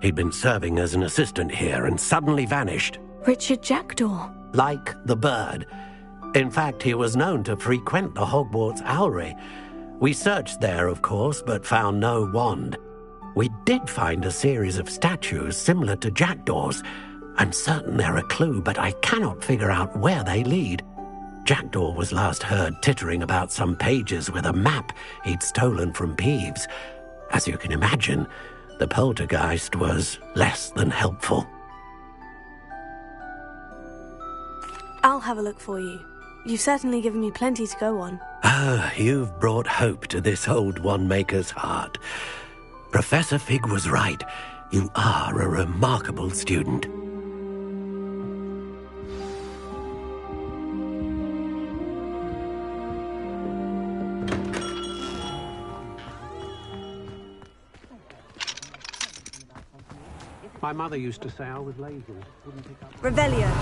He'd been serving as an assistant here and suddenly vanished. Richard Jackdaw? Like the bird. In fact, he was known to frequent the Hogwarts Owlry. We searched there, of course, but found no wand. We did find a series of statues similar to Jackdaw's. I'm certain they're a clue, but I cannot figure out where they lead. Jackdaw was last heard tittering about some pages with a map he'd stolen from Peeves. As you can imagine, the poltergeist was less than helpful. I'll have a look for you. You've certainly given me plenty to go on. Ah, you've brought hope to this old one-maker's heart. Professor Fig was right. You are a remarkable student. My mother used to say I was lazy. Revelio.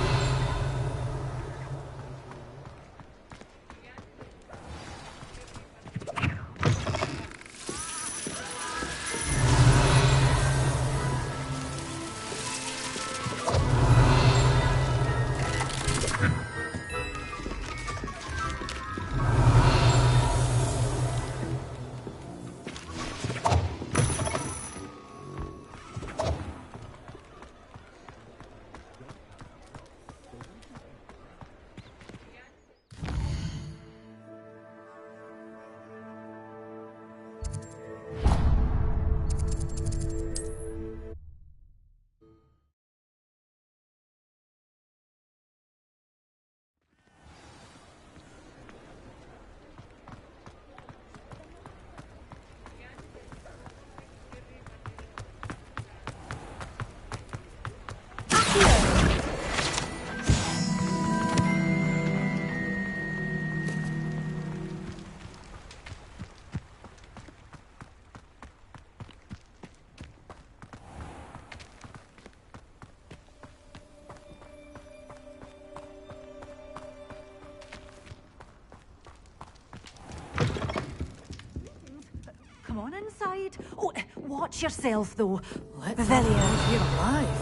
Come on inside. Oh, watch yourself, though. Revelio. You're alive.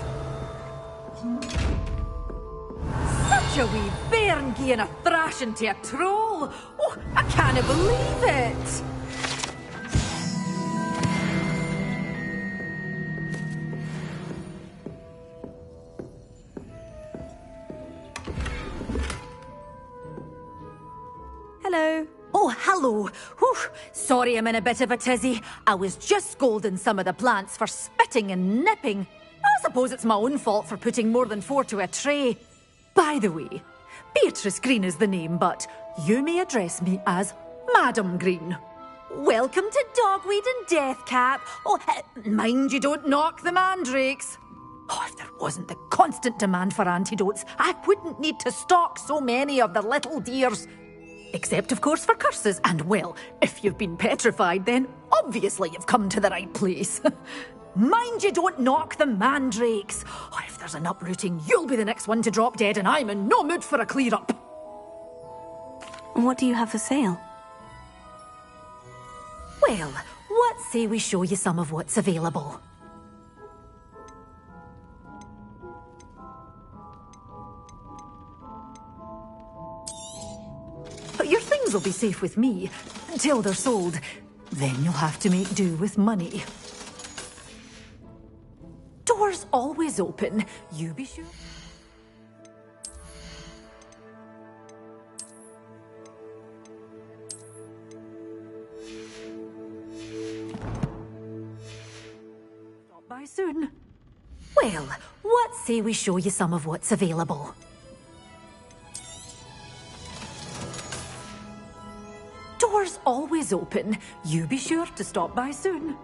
Such a wee bairn gieing a thrashing to a troll. Oh, I can't believe it. Hello. Oh, hello. Whew. Sorry I'm in a bit of a tizzy. I was just scolding some of the plants for spitting and nipping. I suppose it's my own fault for putting more than 4 to a tray. By the way, Beatrice Green is the name, but you may address me as Madam Green. Welcome to Dogweed and Deathcap. Oh, mind you don't knock the mandrakes. Oh, if there wasn't the constant demand for antidotes, I wouldn't need to stock so many of the little dears. Except, of course, for curses. And, well, if you've been petrified, then obviously you've come to the right place. Mind you don't knock the mandrakes. Oh, if there's an uprooting, you'll be the next one to drop dead, and I'm in no mood for a clear-up. What do you have for sale? Well, what say we show you some of what's available? Your things will be safe with me, until they're sold. Then you'll have to make do with money. Doors always open, you be sure. Stop by soon. Well, what say we show you some of what's available? Doors always open. You be sure to stop by soon.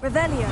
Revelio.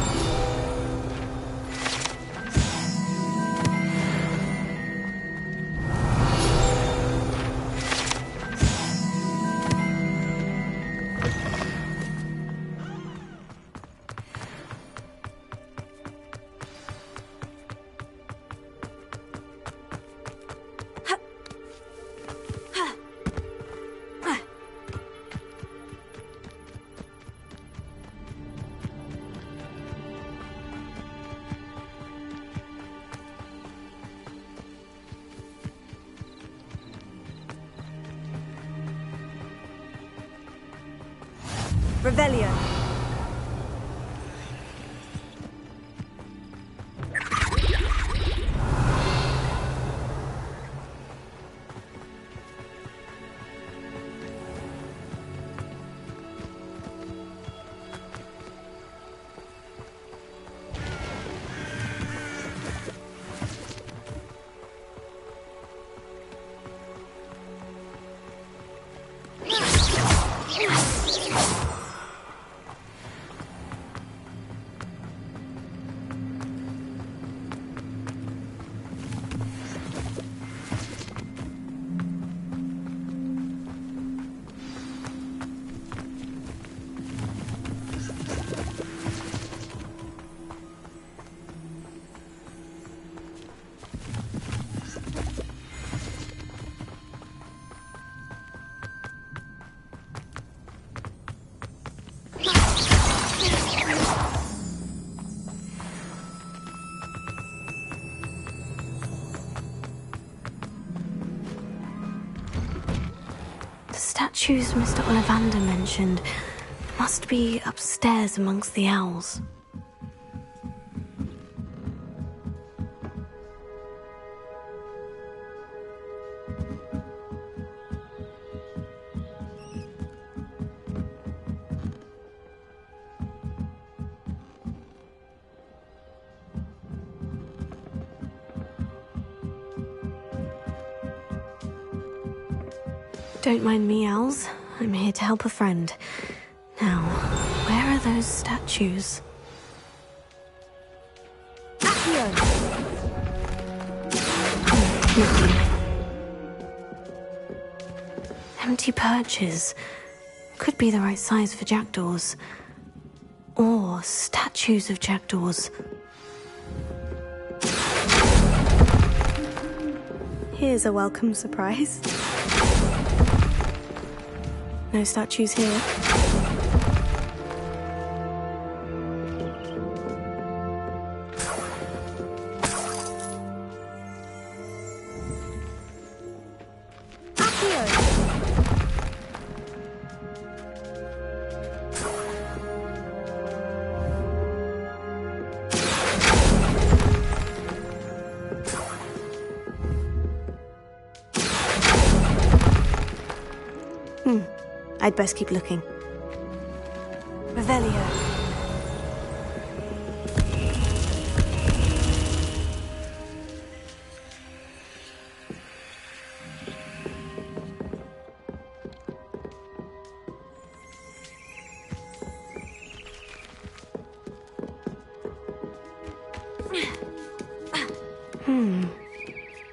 Revelio. Statues Mr. Ollivander mentioned must be upstairs amongst the owls. Don't mind me, owls. I'm here to help a friend. Now, where are those statues? Empty perches. Could be the right size for jackdaws. Or statues of jackdaws. Here's a welcome surprise. No statues here. I'd best keep looking. Revelio.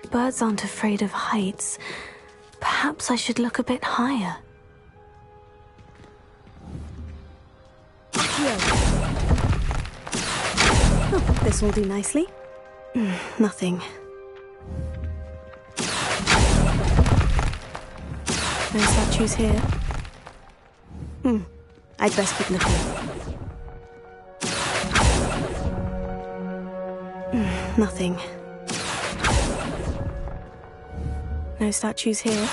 Birds aren't afraid of heights. Perhaps I should look a bit higher. Oh, this will do nicely. Nothing. No statues here. I'd best keep looking. Nothing. No statues here.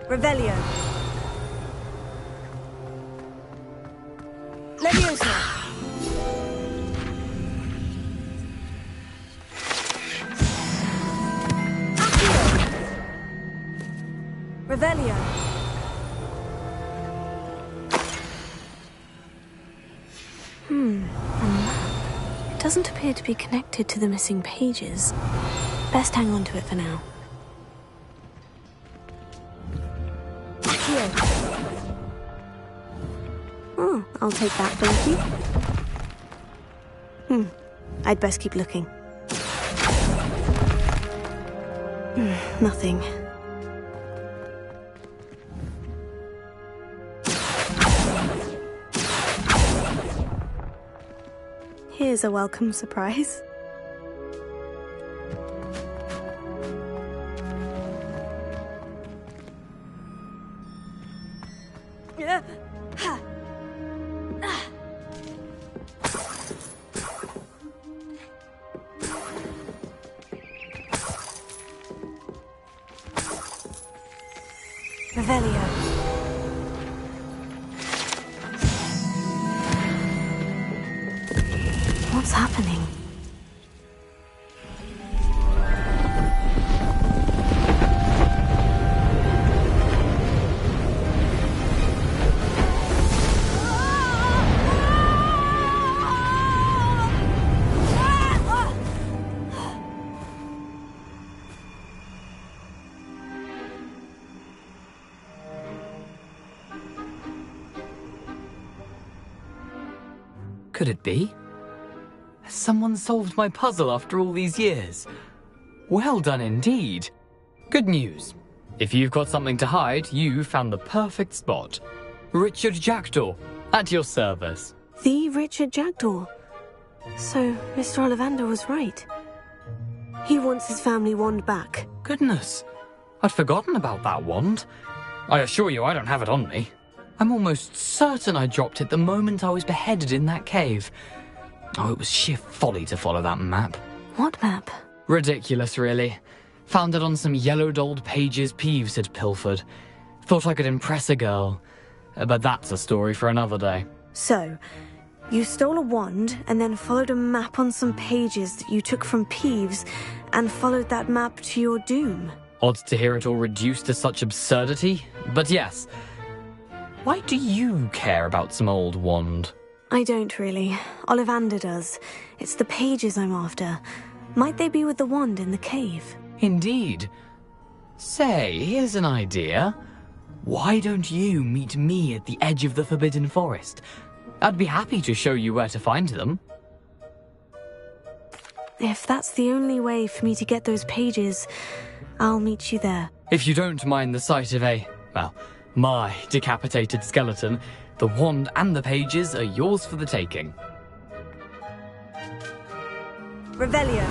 Revelio. Leviosa. Revelio. A map. It doesn't appear to be connected to the missing pages. Best hang on to it for now. Here. Oh, I'll take that, thank you. I'd best keep looking. Nothing. Here's a welcome surprise. Revelio. What's happening? Could it be? Has someone solved my puzzle after all these years? Well done indeed. Good news. If you've got something to hide, you found the perfect spot. Richard Jackdaw, at your service. The Richard Jackdaw. So, Mr. Ollivander was right. He wants his family wand back. Goodness, I'd forgotten about that wand. I assure you I don't have it on me. I'm almost certain I dropped it the moment I was beheaded in that cave. Oh, it was sheer folly to follow that map. What map? Ridiculous, really. Found it on some yellowed old pages Peeves had pilfered. Thought I could impress a girl. But that's a story for another day. So, you stole a wand and then followed a map on some pages that you took from Peeves and followed that map to your doom. Odd to hear it all reduced to such absurdity, but yes. Why do you care about some old wand? I don't really. Ollivander does. It's the pages I'm after. Might they be with the wand in the cave? Indeed. Say, here's an idea. Why don't you meet me at the edge of the Forbidden Forest? I'd be happy to show you where to find them. If that's the only way for me to get those pages, I'll meet you there. If you don't mind the sight of my decapitated skeleton, the wand and the pages are yours for the taking. Revelio.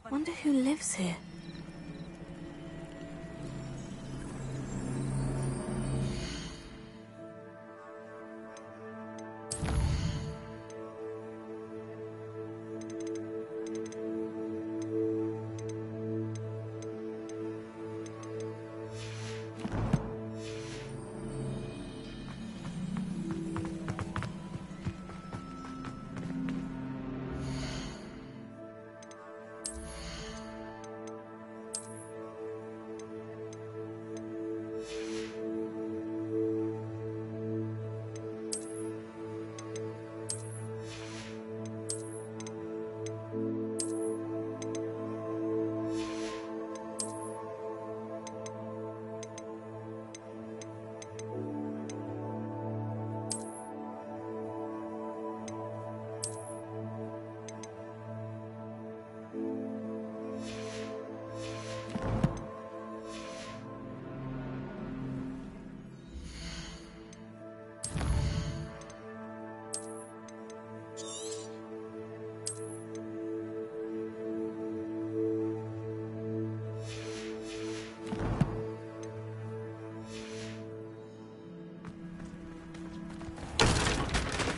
Wonder who lives here.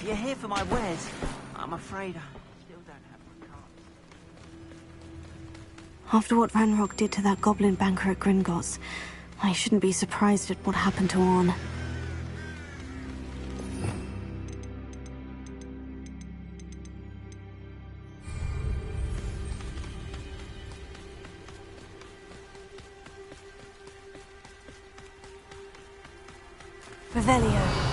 If you're here for my wares, I'm afraid I still don't have my After what Ranrock did to that goblin banker at Gringotts, I shouldn't be surprised at what happened to Orn. Revelio.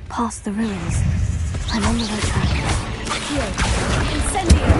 Past the ruins. I'm on the right track. Accio! Incendio!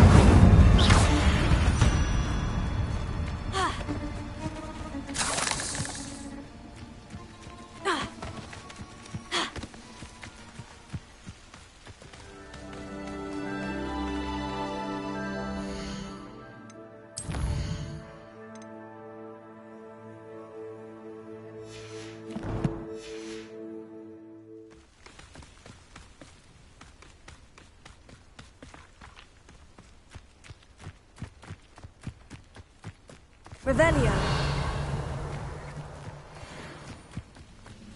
Revelio.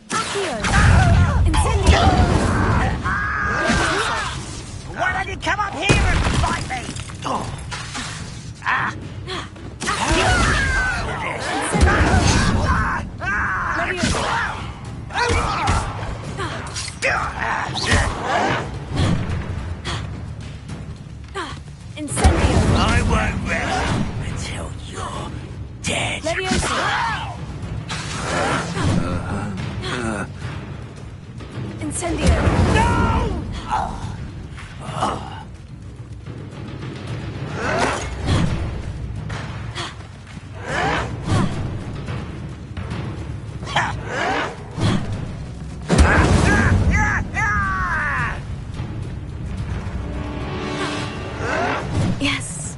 Accio. Incendio. Why don't you come up here and fight me? Incendio. I won't rest until you're dead. Incendio. No! Yes.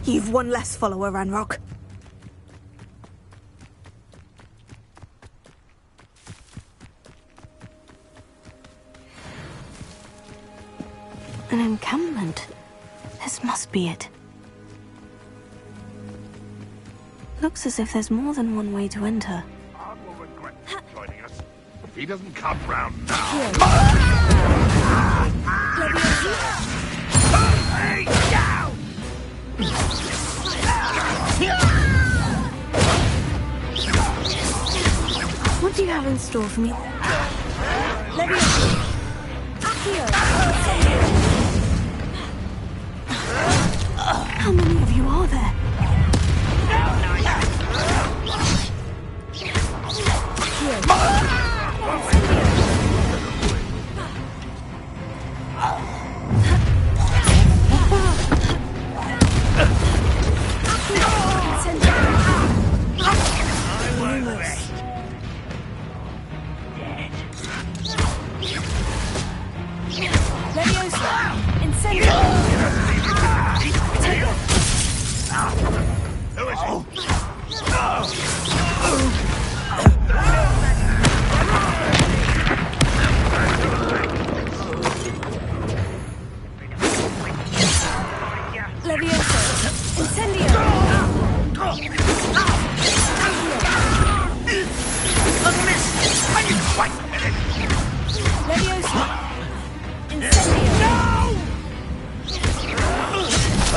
You've one less follower, Ranrock. An encampment. This must be it. Looks as if there's more than one way to enter. I will regret joining us. If he doesn't come round now. Hey, down! What do you have in store for me? How many of you are there?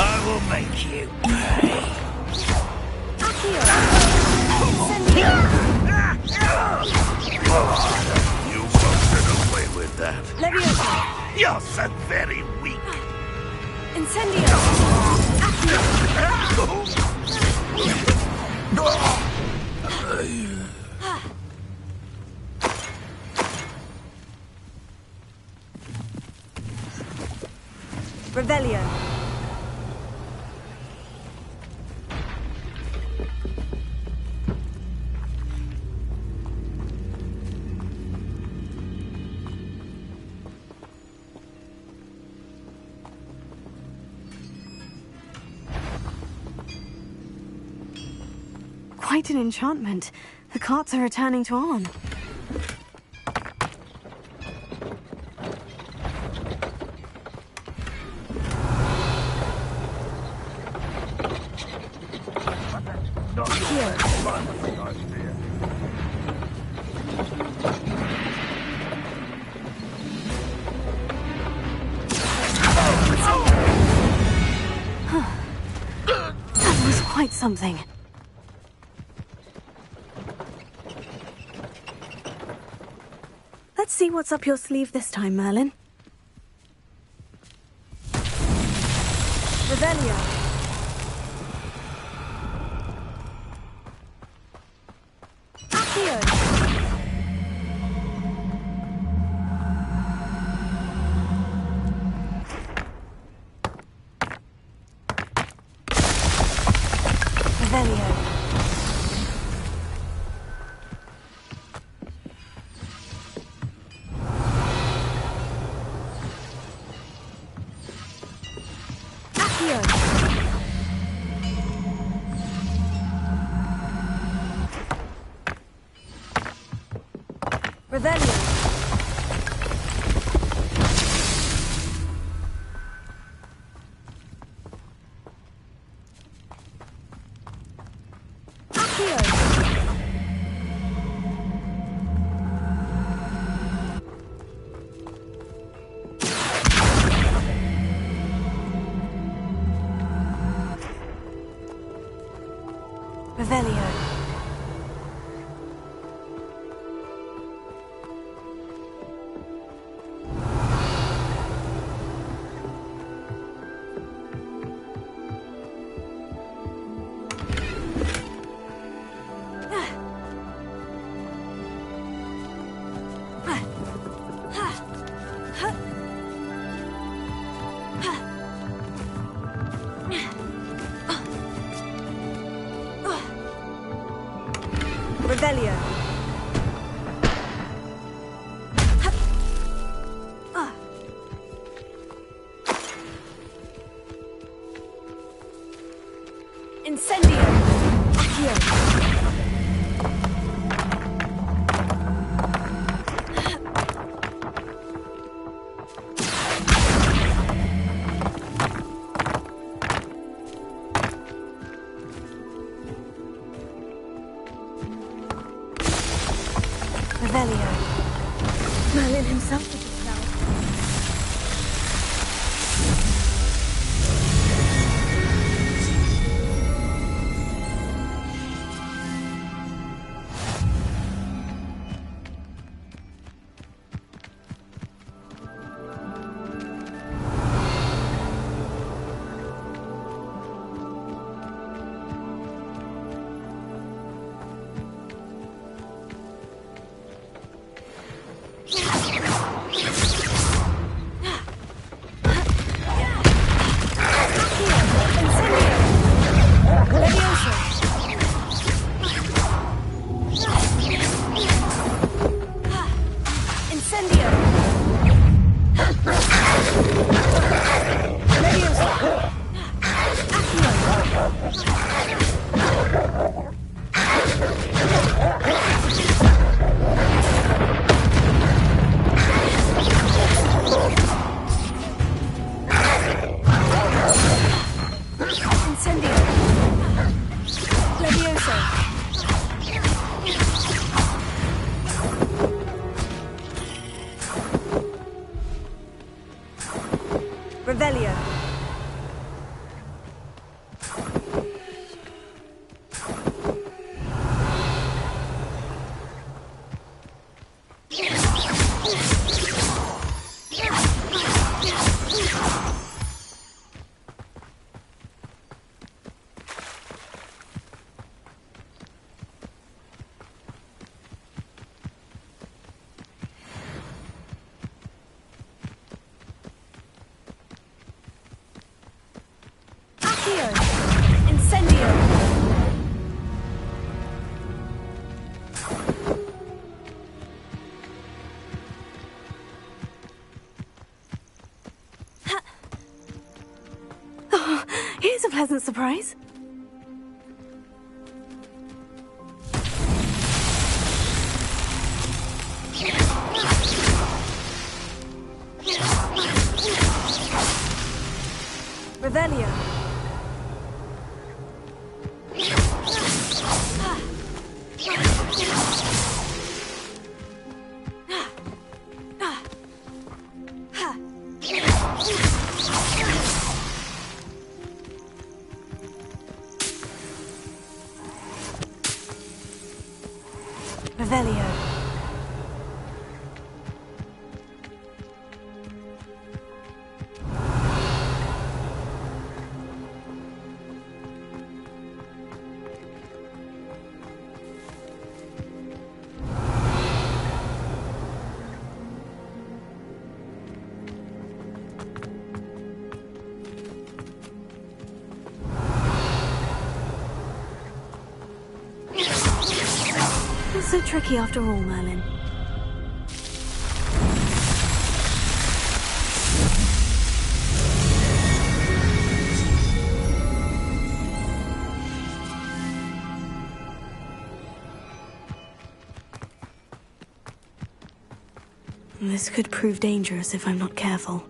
I will make you pay. You won't get away with that. You're so very weak. Incendio! quite an enchantment. The carts are returning to Arn. That was quite something. Let's see what's up your sleeve this time, Merlin. Revelio. Revelio. Incendio. Accio. Merlin himself did the spell. Revelio. Incendio! Oh, here's a pleasant surprise. Revelio. Not so tricky after all, Merlin. This could prove dangerous if I'm not careful.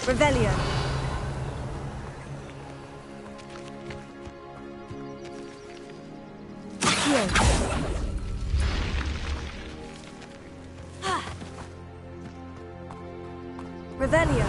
Revelio. Revelio.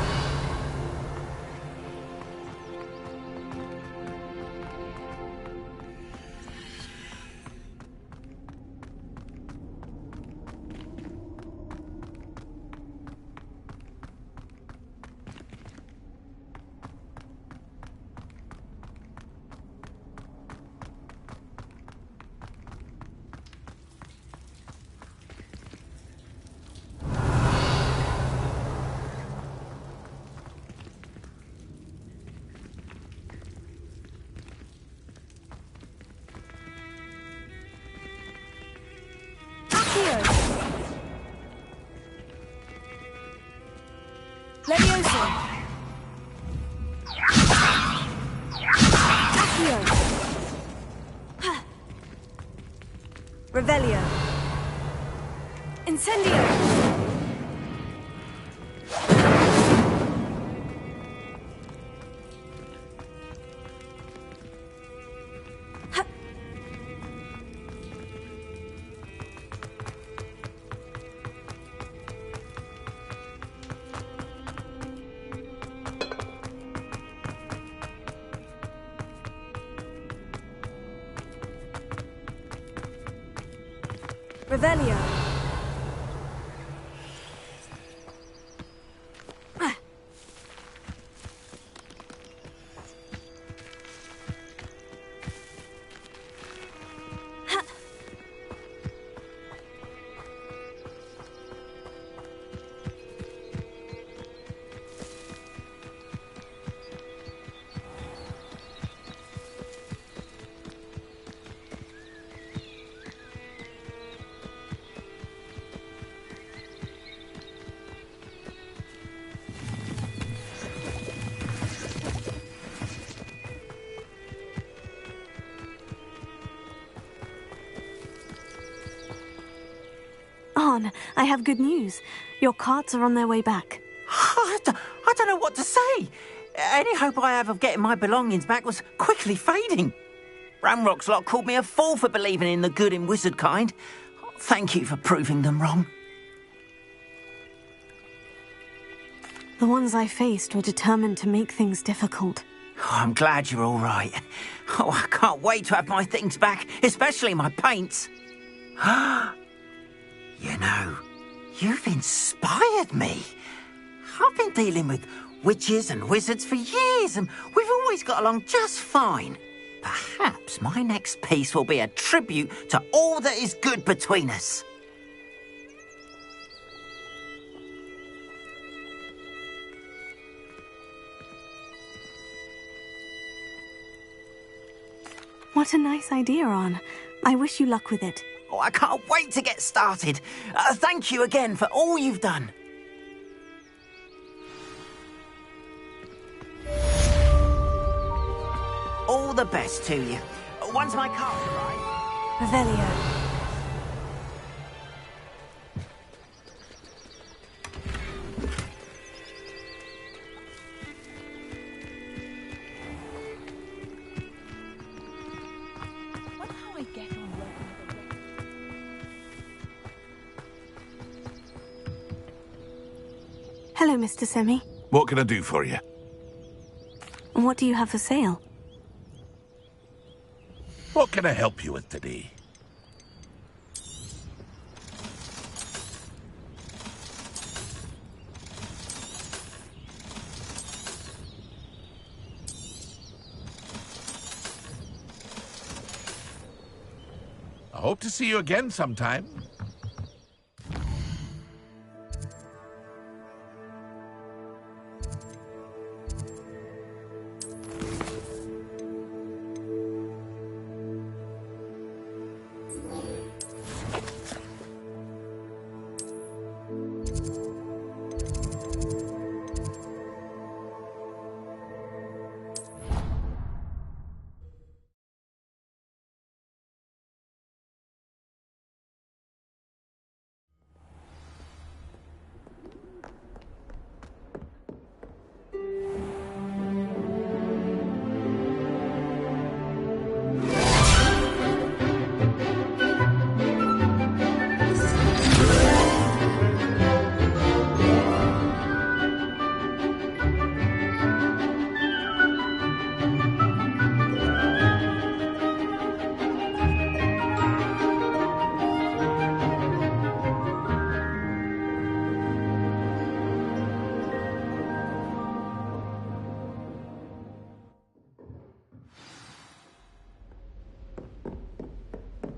Levioso. Accio. Revelio. Incendio. Revelio. Arn, I have good news. Your carts are on their way back. I don't know what to say. Any hope I have of getting my belongings back was quickly fading. Ramrock's lot called me a fool for believing in the good in wizard kind. Thank you for proving them wrong. The ones I faced were determined to make things difficult. Oh, I'm glad you're all right. Oh, I can't wait to have my things back, especially my paints. You know, you've inspired me. I've been dealing with witches and wizards for years, and we've always got along just fine. Perhaps my next piece will be a tribute to all that is good between us. What a nice idea, Arn. I wish you luck with it. Oh, I can't wait to get started. Thank you again for all you've done. All the best to you. Once my carts arrive... Revelio. Hello, Mr. Semi. What can I do for you? And what do you have for sale? What can I help you with today? I hope to see you again sometime.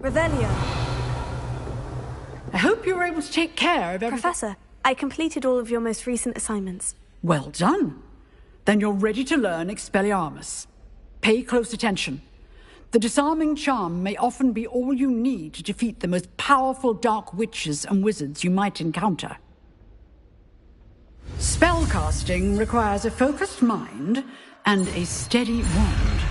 Revelio. I hope you were able to take care of everything. Professor, I completed all of your most recent assignments. Well done. Then you're ready to learn Expelliarmus. Pay close attention. The disarming charm may often be all you need to defeat the most powerful dark witches and wizards you might encounter. Spellcasting requires a focused mind and a steady wand.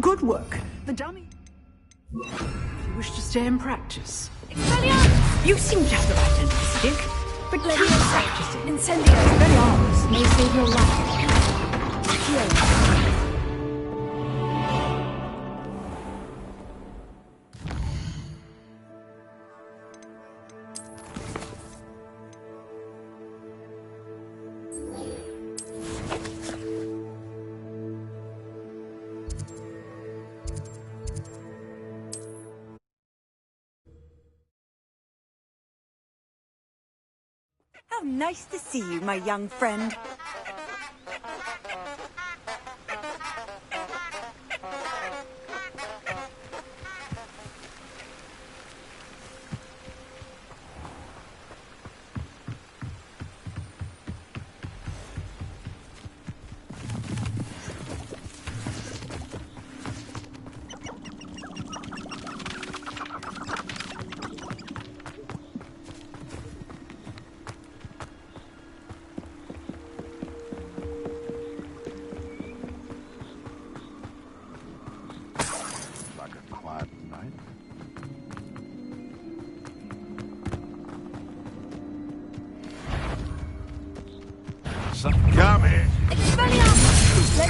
Good work. The dummy. If you wish to stay and practice. You seem to have the right end of the stick, but let me practice it. Incendio. Expelliarmus may save your life. How nice to see you, my young friend. Come here. Expelliarmus!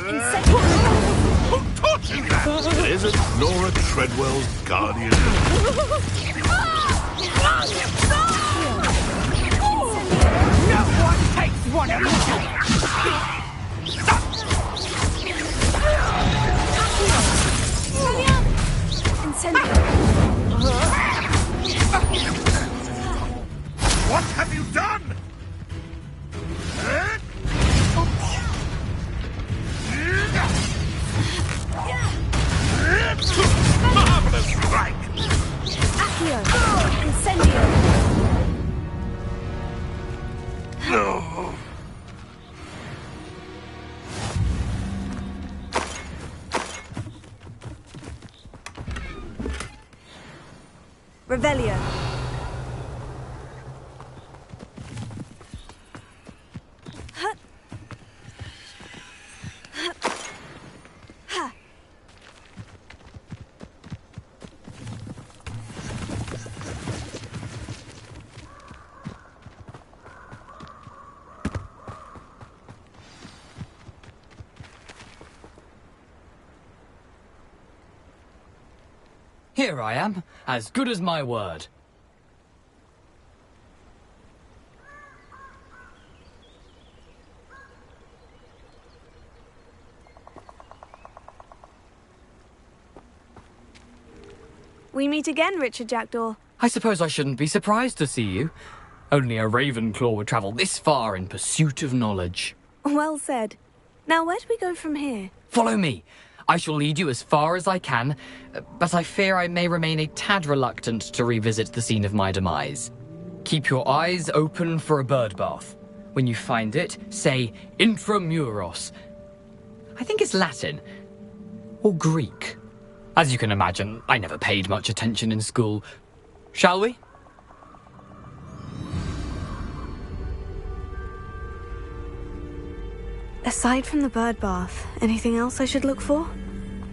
Incendio. Who taught you that? It isn't Nora Treadwell's guardian. No one takes one of you. What have you done? Marvelous strike! Accio. Incendio. No. Revelio. Here I am, as good as my word. We meet again, Richard Jackdaw. I suppose I shouldn't be surprised to see you. Only a Ravenclaw would travel this far in pursuit of knowledge. Well said. Now, where do we go from here? Follow me. I shall lead you as far as I can, but I fear I may remain a tad reluctant to revisit the scene of my demise. Keep your eyes open for a bird bath. When you find it, say intramuros. I think it's Latin. Or Greek. As you can imagine, I never paid much attention in school. Shall we? Aside from the bird bath, anything else I should look for?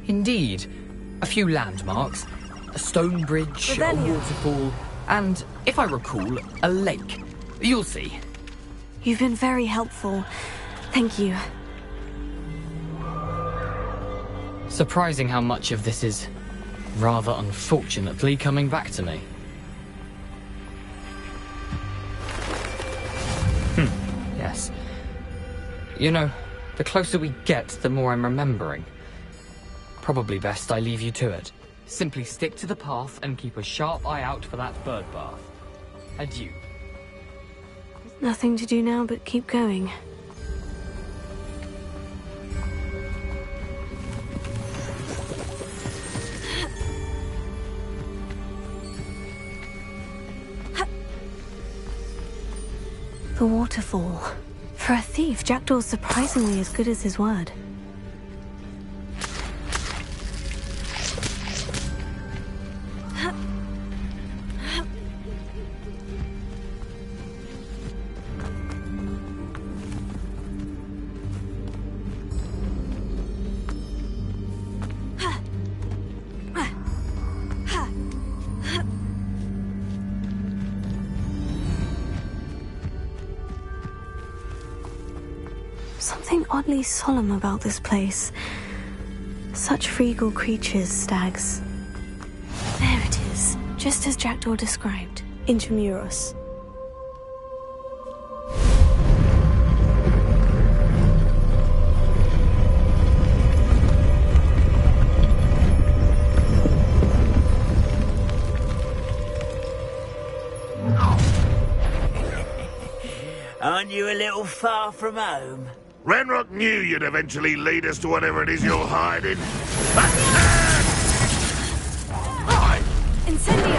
Indeed. A few landmarks, a stone bridge, a waterfall, and, if I recall, a lake. You'll see. You've been very helpful. Thank you. Surprising how much of this is, rather unfortunately, coming back to me. Yes. You know, the closer we get, the more I'm remembering. Probably best I leave you to it. Simply stick to the path and keep a sharp eye out for that bird bath. Adieu. Nothing to do now but keep going. The waterfall. For a thief, Jackdaw's surprisingly as good as his word. Something oddly solemn about this place. Such regal creatures, stags. There it is, just as Jackdaw described, Intramuros. Aren't you a little far from home? Ranrock knew you'd eventually lead us to whatever it is you're hiding. Incendio!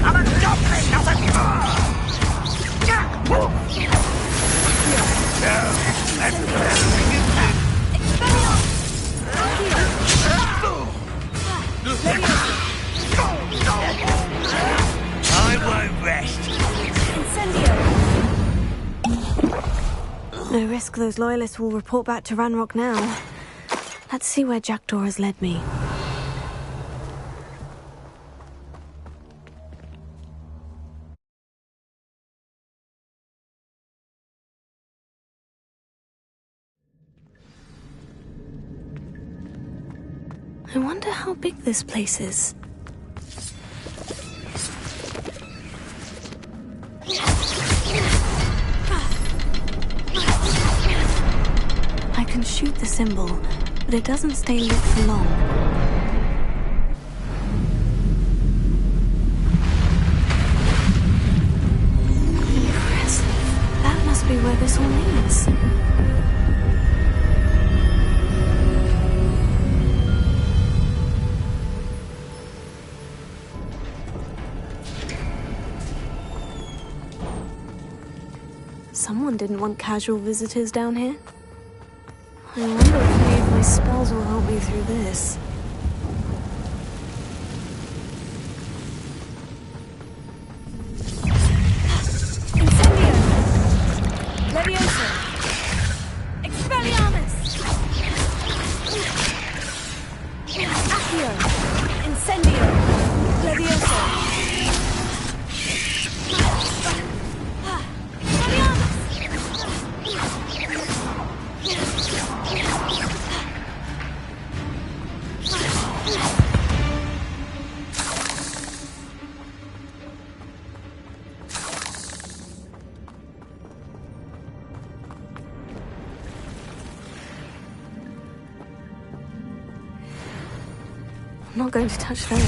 I'm a goblin, not I won't rest. No risk those loyalists will report back to Ranrock now. Let's see where Jackdaw has led me. I wonder how big this place is. I can shoot the symbol, but it doesn't stay lit for long. Impressive. That must be where this all leads. Someone didn't want casual visitors down here. I wonder if any of my spells will help me through this. Incendio! Levioso! Expelliarmus! Accio! Incendio! Levioso! I'm not going to touch those.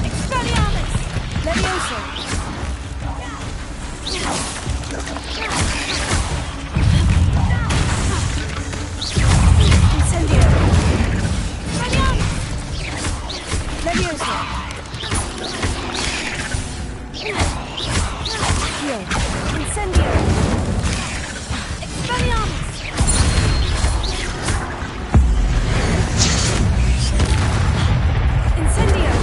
Expelliarmus! Levioso! Incendio! Expelliarmus! Levioso! Accio! Incendio! Expelliarmus! Incendio!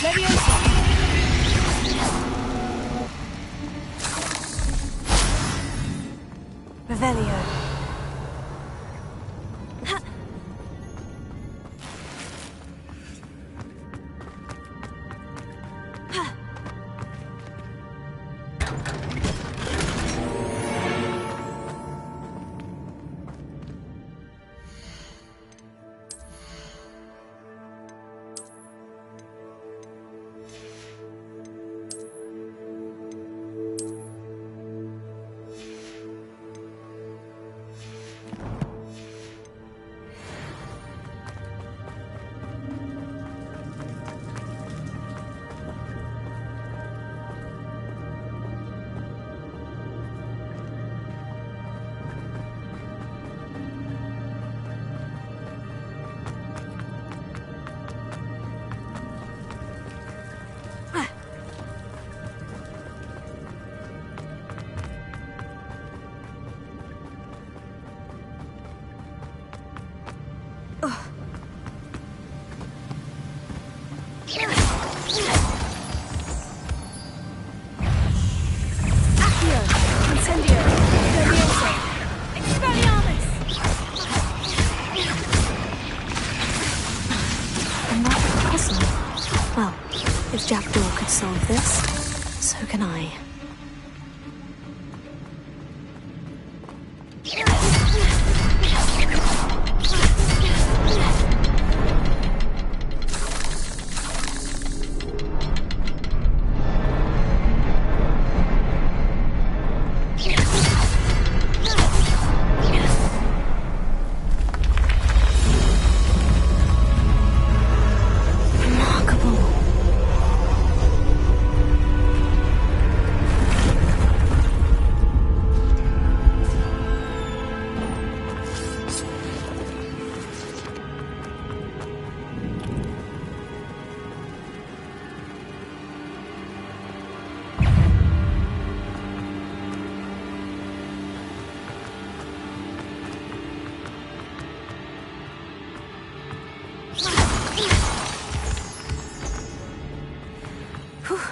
Levioso! Revelio. If Jackdaw could solve this, so can I.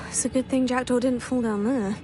It's a good thing Jackdaw didn't fall down there.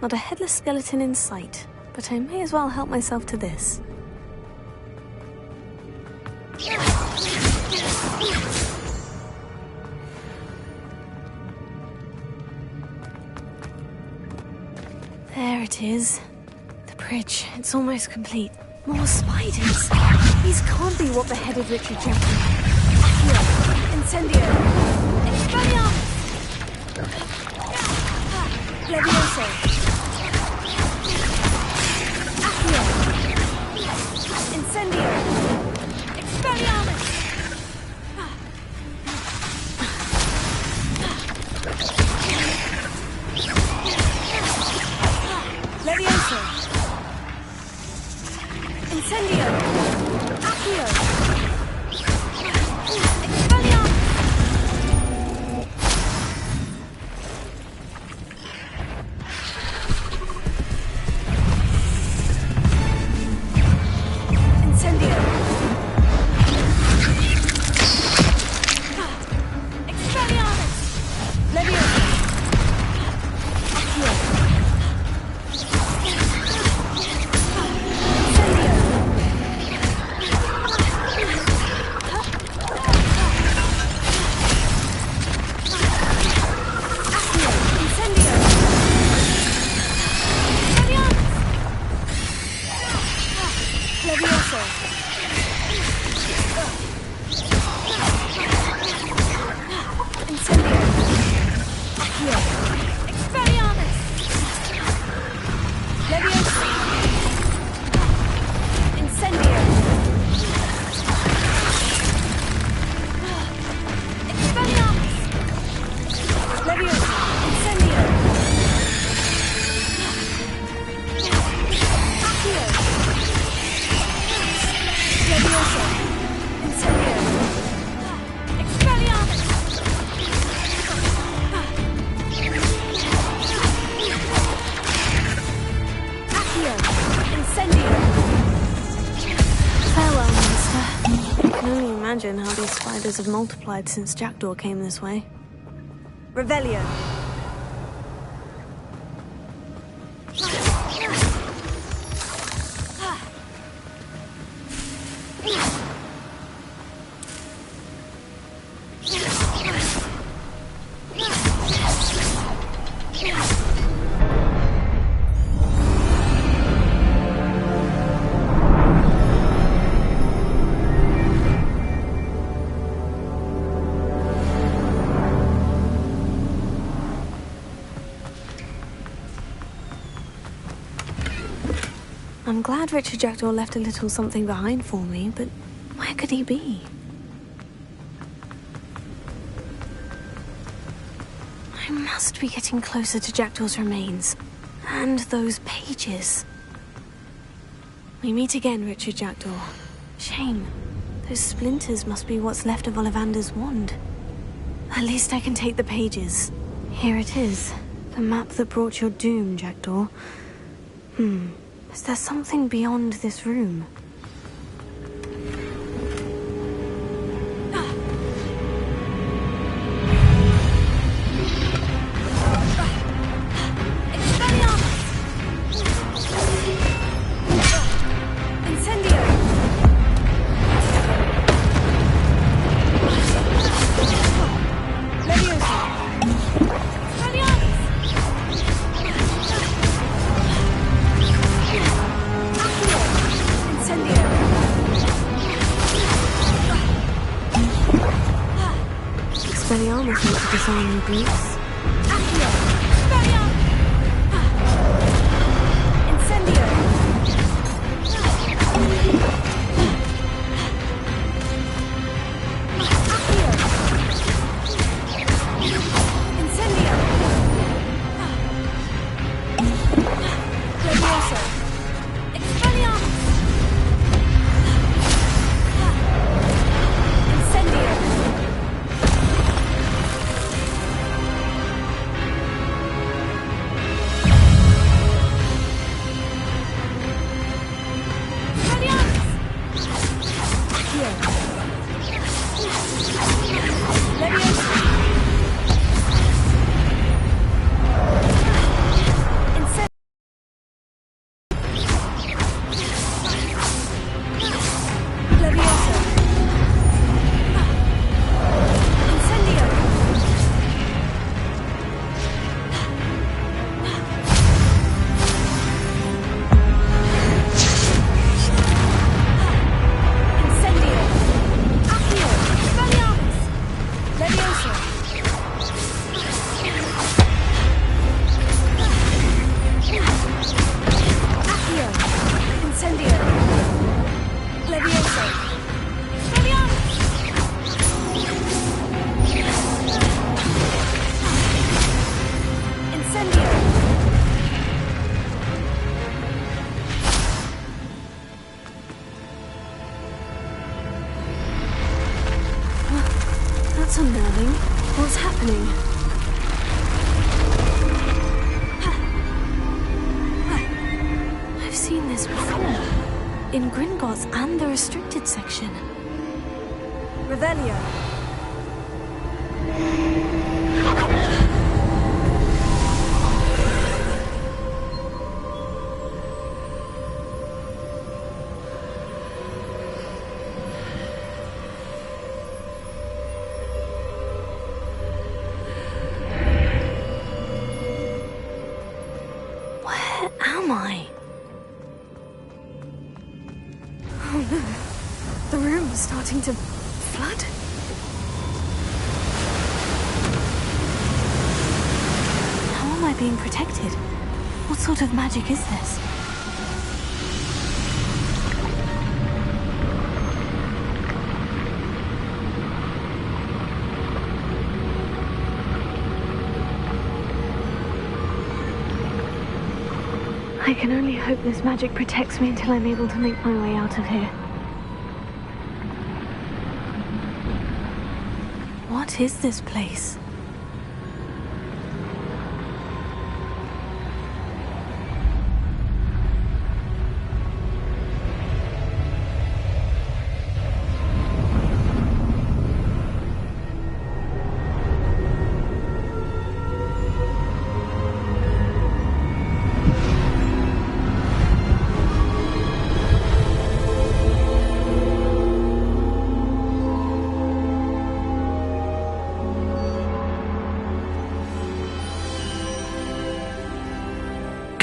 Not a headless skeleton in sight, but I may as well help myself to this. There it is. The bridge, it's almost complete. More spiders. These can't be what beheaded Richard Jackson. Accio! Incendio! Expelliarmus! Levioso! Incendio! Expelliarmus! Levioso! Incendio! The spiders have multiplied since Jackdaw came this way. Revelio. I'm glad Richard Jackdaw left a little something behind for me, but where could he be? I must be getting closer to Jackdaw's remains. And those pages. We meet again, Richard Jackdaw. Shame. Those splinters must be what's left of Ollivander's wand. At least I can take the pages. Here it is. The map that brought your doom, Jackdaw. Is there something beyond this room? Expelliarmus wants to disarm the brutes. That's unnerving. What's happening? I've seen this before. In Gringotts and the restricted section. Revelio. Where am I? Oh no. The room is starting to flood. How am I being protected? What sort of magic is this? I can only hope this magic protects me until I'm able to make my way out of here. What is this place?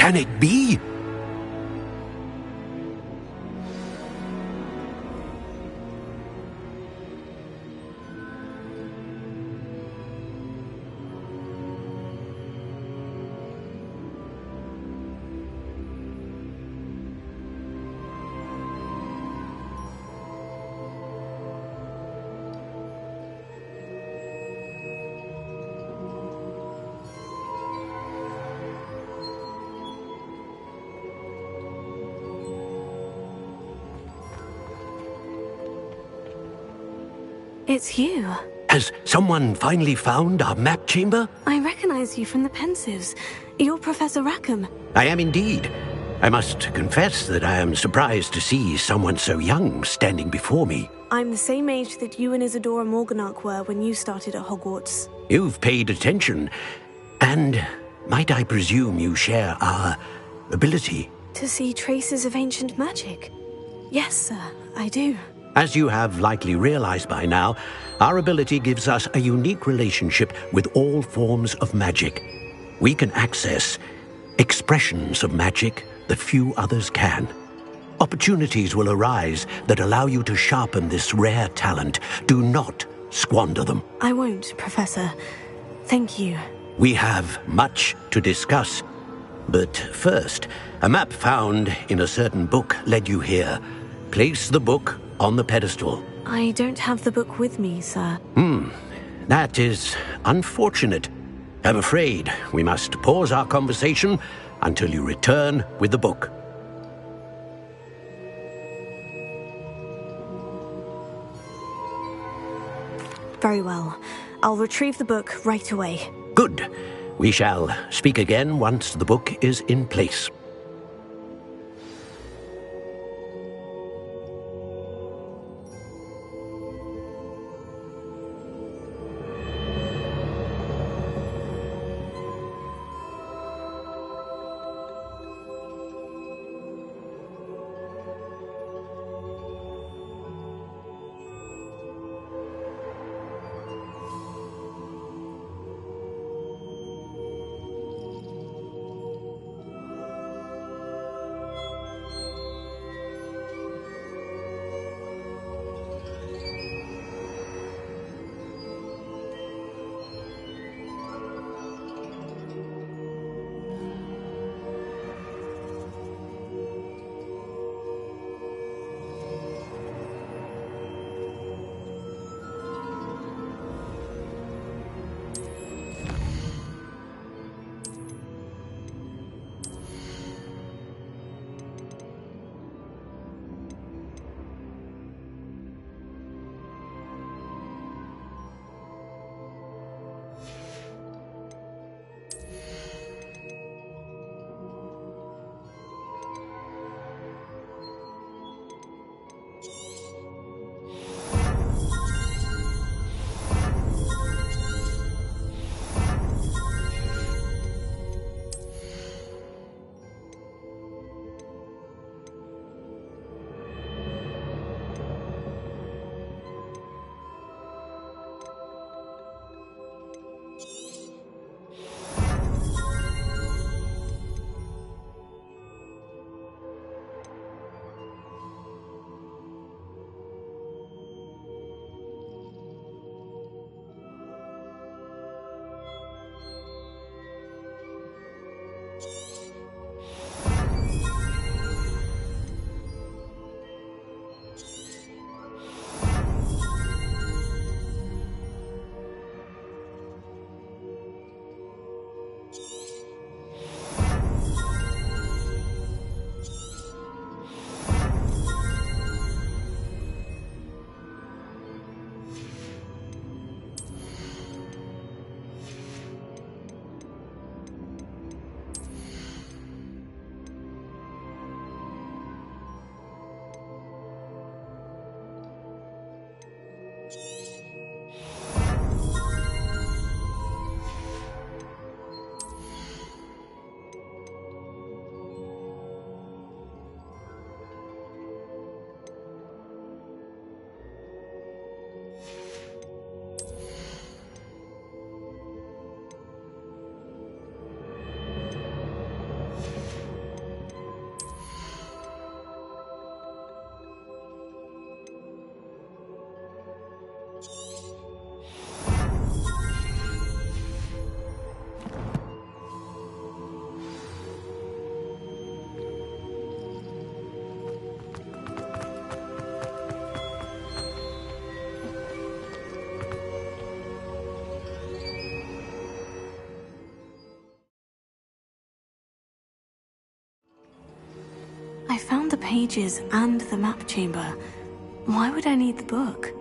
Can it be? It's you. Has someone finally found our map chamber? I recognize you from the Pensives. You're Professor Rackham. I am indeed. I must confess that I am surprised to see someone so young standing before me. I'm the same age that you and Isadora Morganach were when you started at Hogwarts. You've paid attention. And might I presume you share our ability? To see traces of ancient magic? Yes, sir, I do. As you have likely realized by now, our ability gives us a unique relationship with all forms of magic. We can access expressions of magic that few others can. Opportunities will arise that allow you to sharpen this rare talent. Do not squander them. I won't, Professor. Thank you. We have much to discuss. But first, a map found in a certain book led you here. Place the book on the pedestal. I don't have the book with me, sir. That is unfortunate. I'm afraid we must pause our conversation until you return with the book. Very well. I'll retrieve the book right away. Good. We shall speak again once the book is in place. I found the pages and the map chamber. Why would I need the book?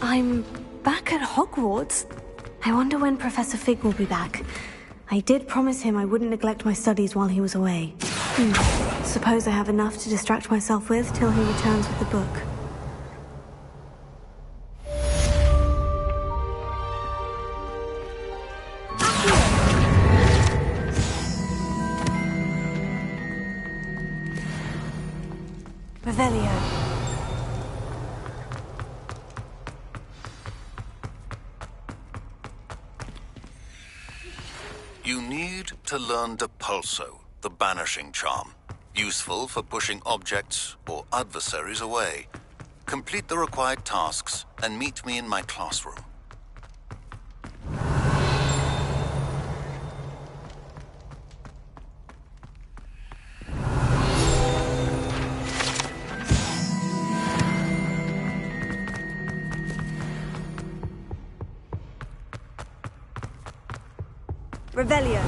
I'm back at Hogwarts. I wonder when Professor Fig will be back. I did promise him I wouldn't neglect my studies while he was away. Suppose I have enough to distract myself with till he returns with the book. Revelio. You need to learn Depulso, the banishing charm. Useful for pushing objects or adversaries away. Complete the required tasks and meet me in my classroom. Revelio.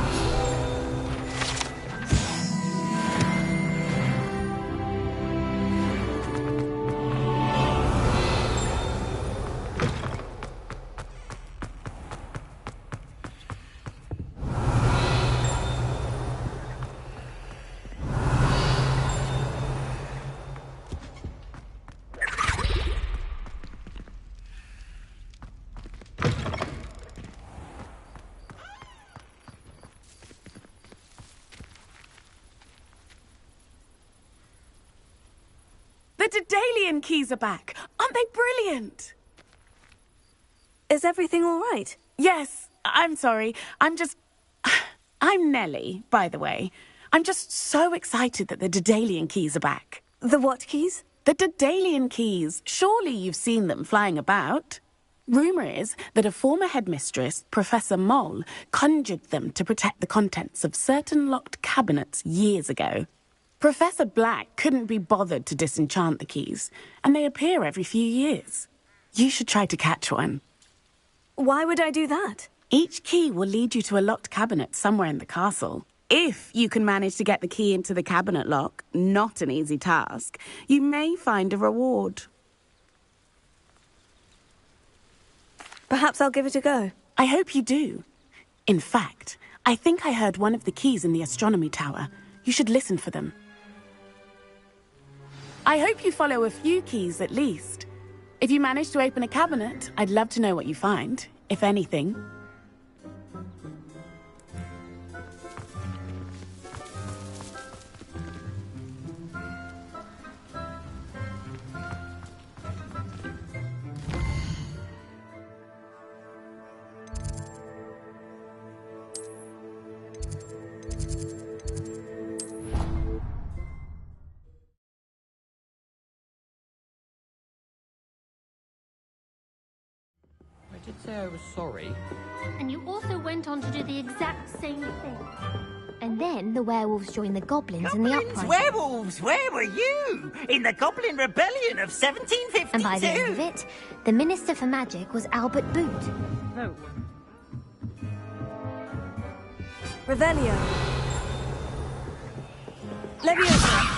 The Daedalian keys are back. Aren't they brilliant? Is everything all right? Yes. I'm sorry. I'm Nellie, by the way. I'm just so excited that the Daedalian keys are back. The what keys? The Daedalian keys. Surely you've seen them flying about. Rumour is that a former headmistress, Professor Moll, conjured them to protect the contents of certain locked cabinets years ago. Professor Black couldn't be bothered to disenchant the keys, and they appear every few years. You should try to catch one. Why would I do that? Each key will lead you to a locked cabinet somewhere in the castle. If you can manage to get the key into the cabinet lock, not an easy task, you may find a reward. Perhaps I'll give it a go. I hope you do. In fact, I think I heard one of the keys in the astronomy tower. You should listen for them. I hope you follow a few keys at least. If you manage to open a cabinet, I'd love to know what you find, if anything. I did say I was sorry. And you also went on to do the exact same thing. And then the werewolves joined the goblins in the uprising. Werewolves, where were you? In the Goblin Rebellion of 1752. And by the end of it, the Minister for Magic was Albert Boot. No. Revelio. Leviosa.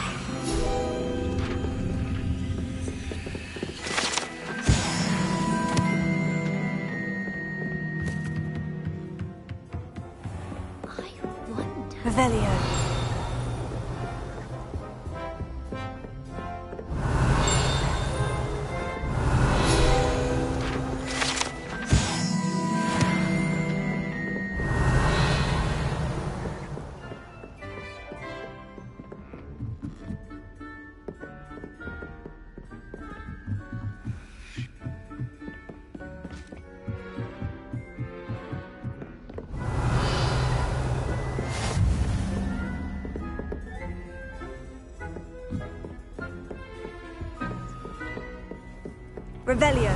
Revelio. Revelio.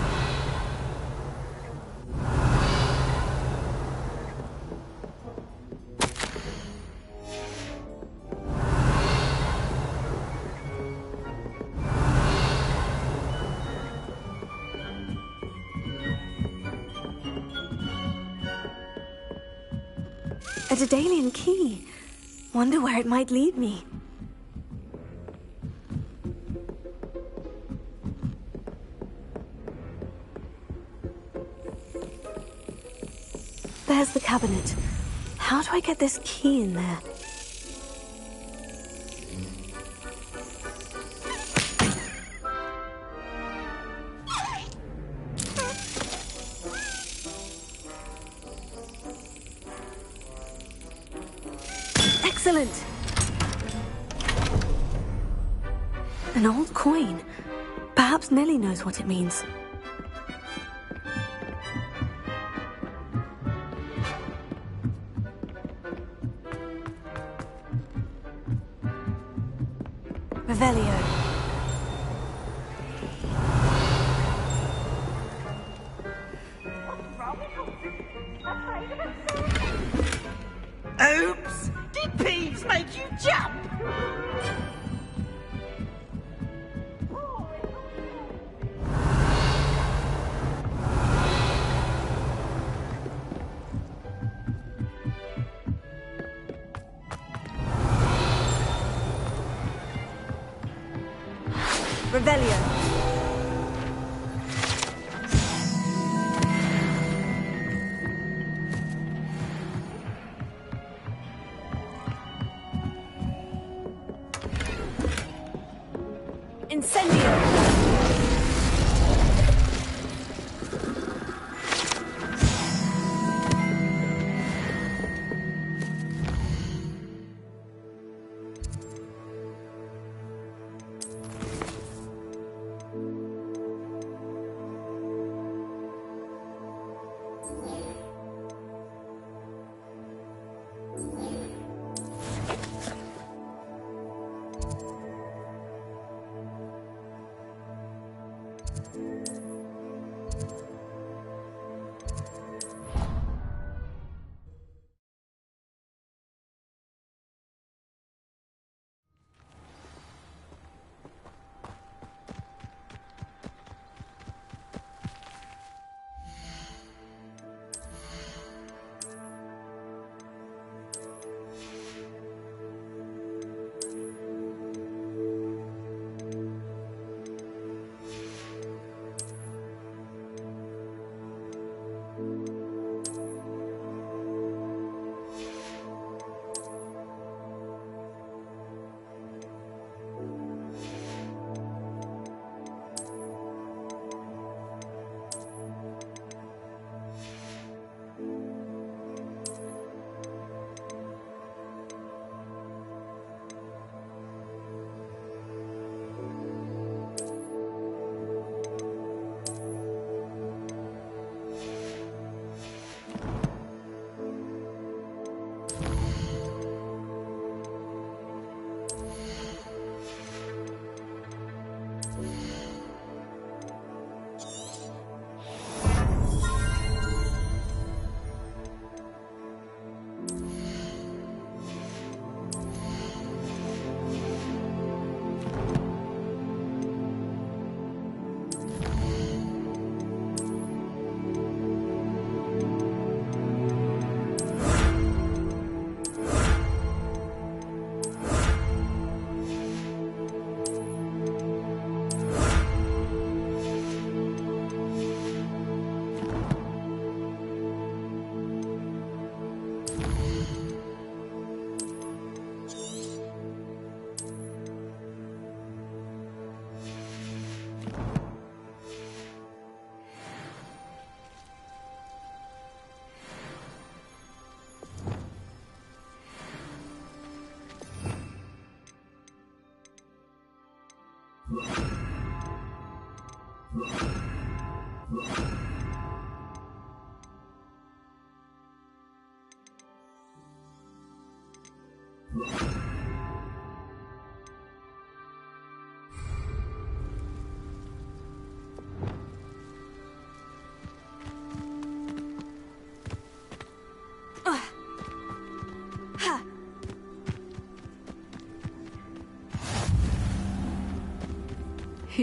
A Daedalian key. Wonder where it might lead me. There's the cabinet. How do I get this key in there? Excellent! An old coin. Perhaps Nellie knows what it means. Revelio. Oops! Did Peeves make you jump? Revelio. Incendio.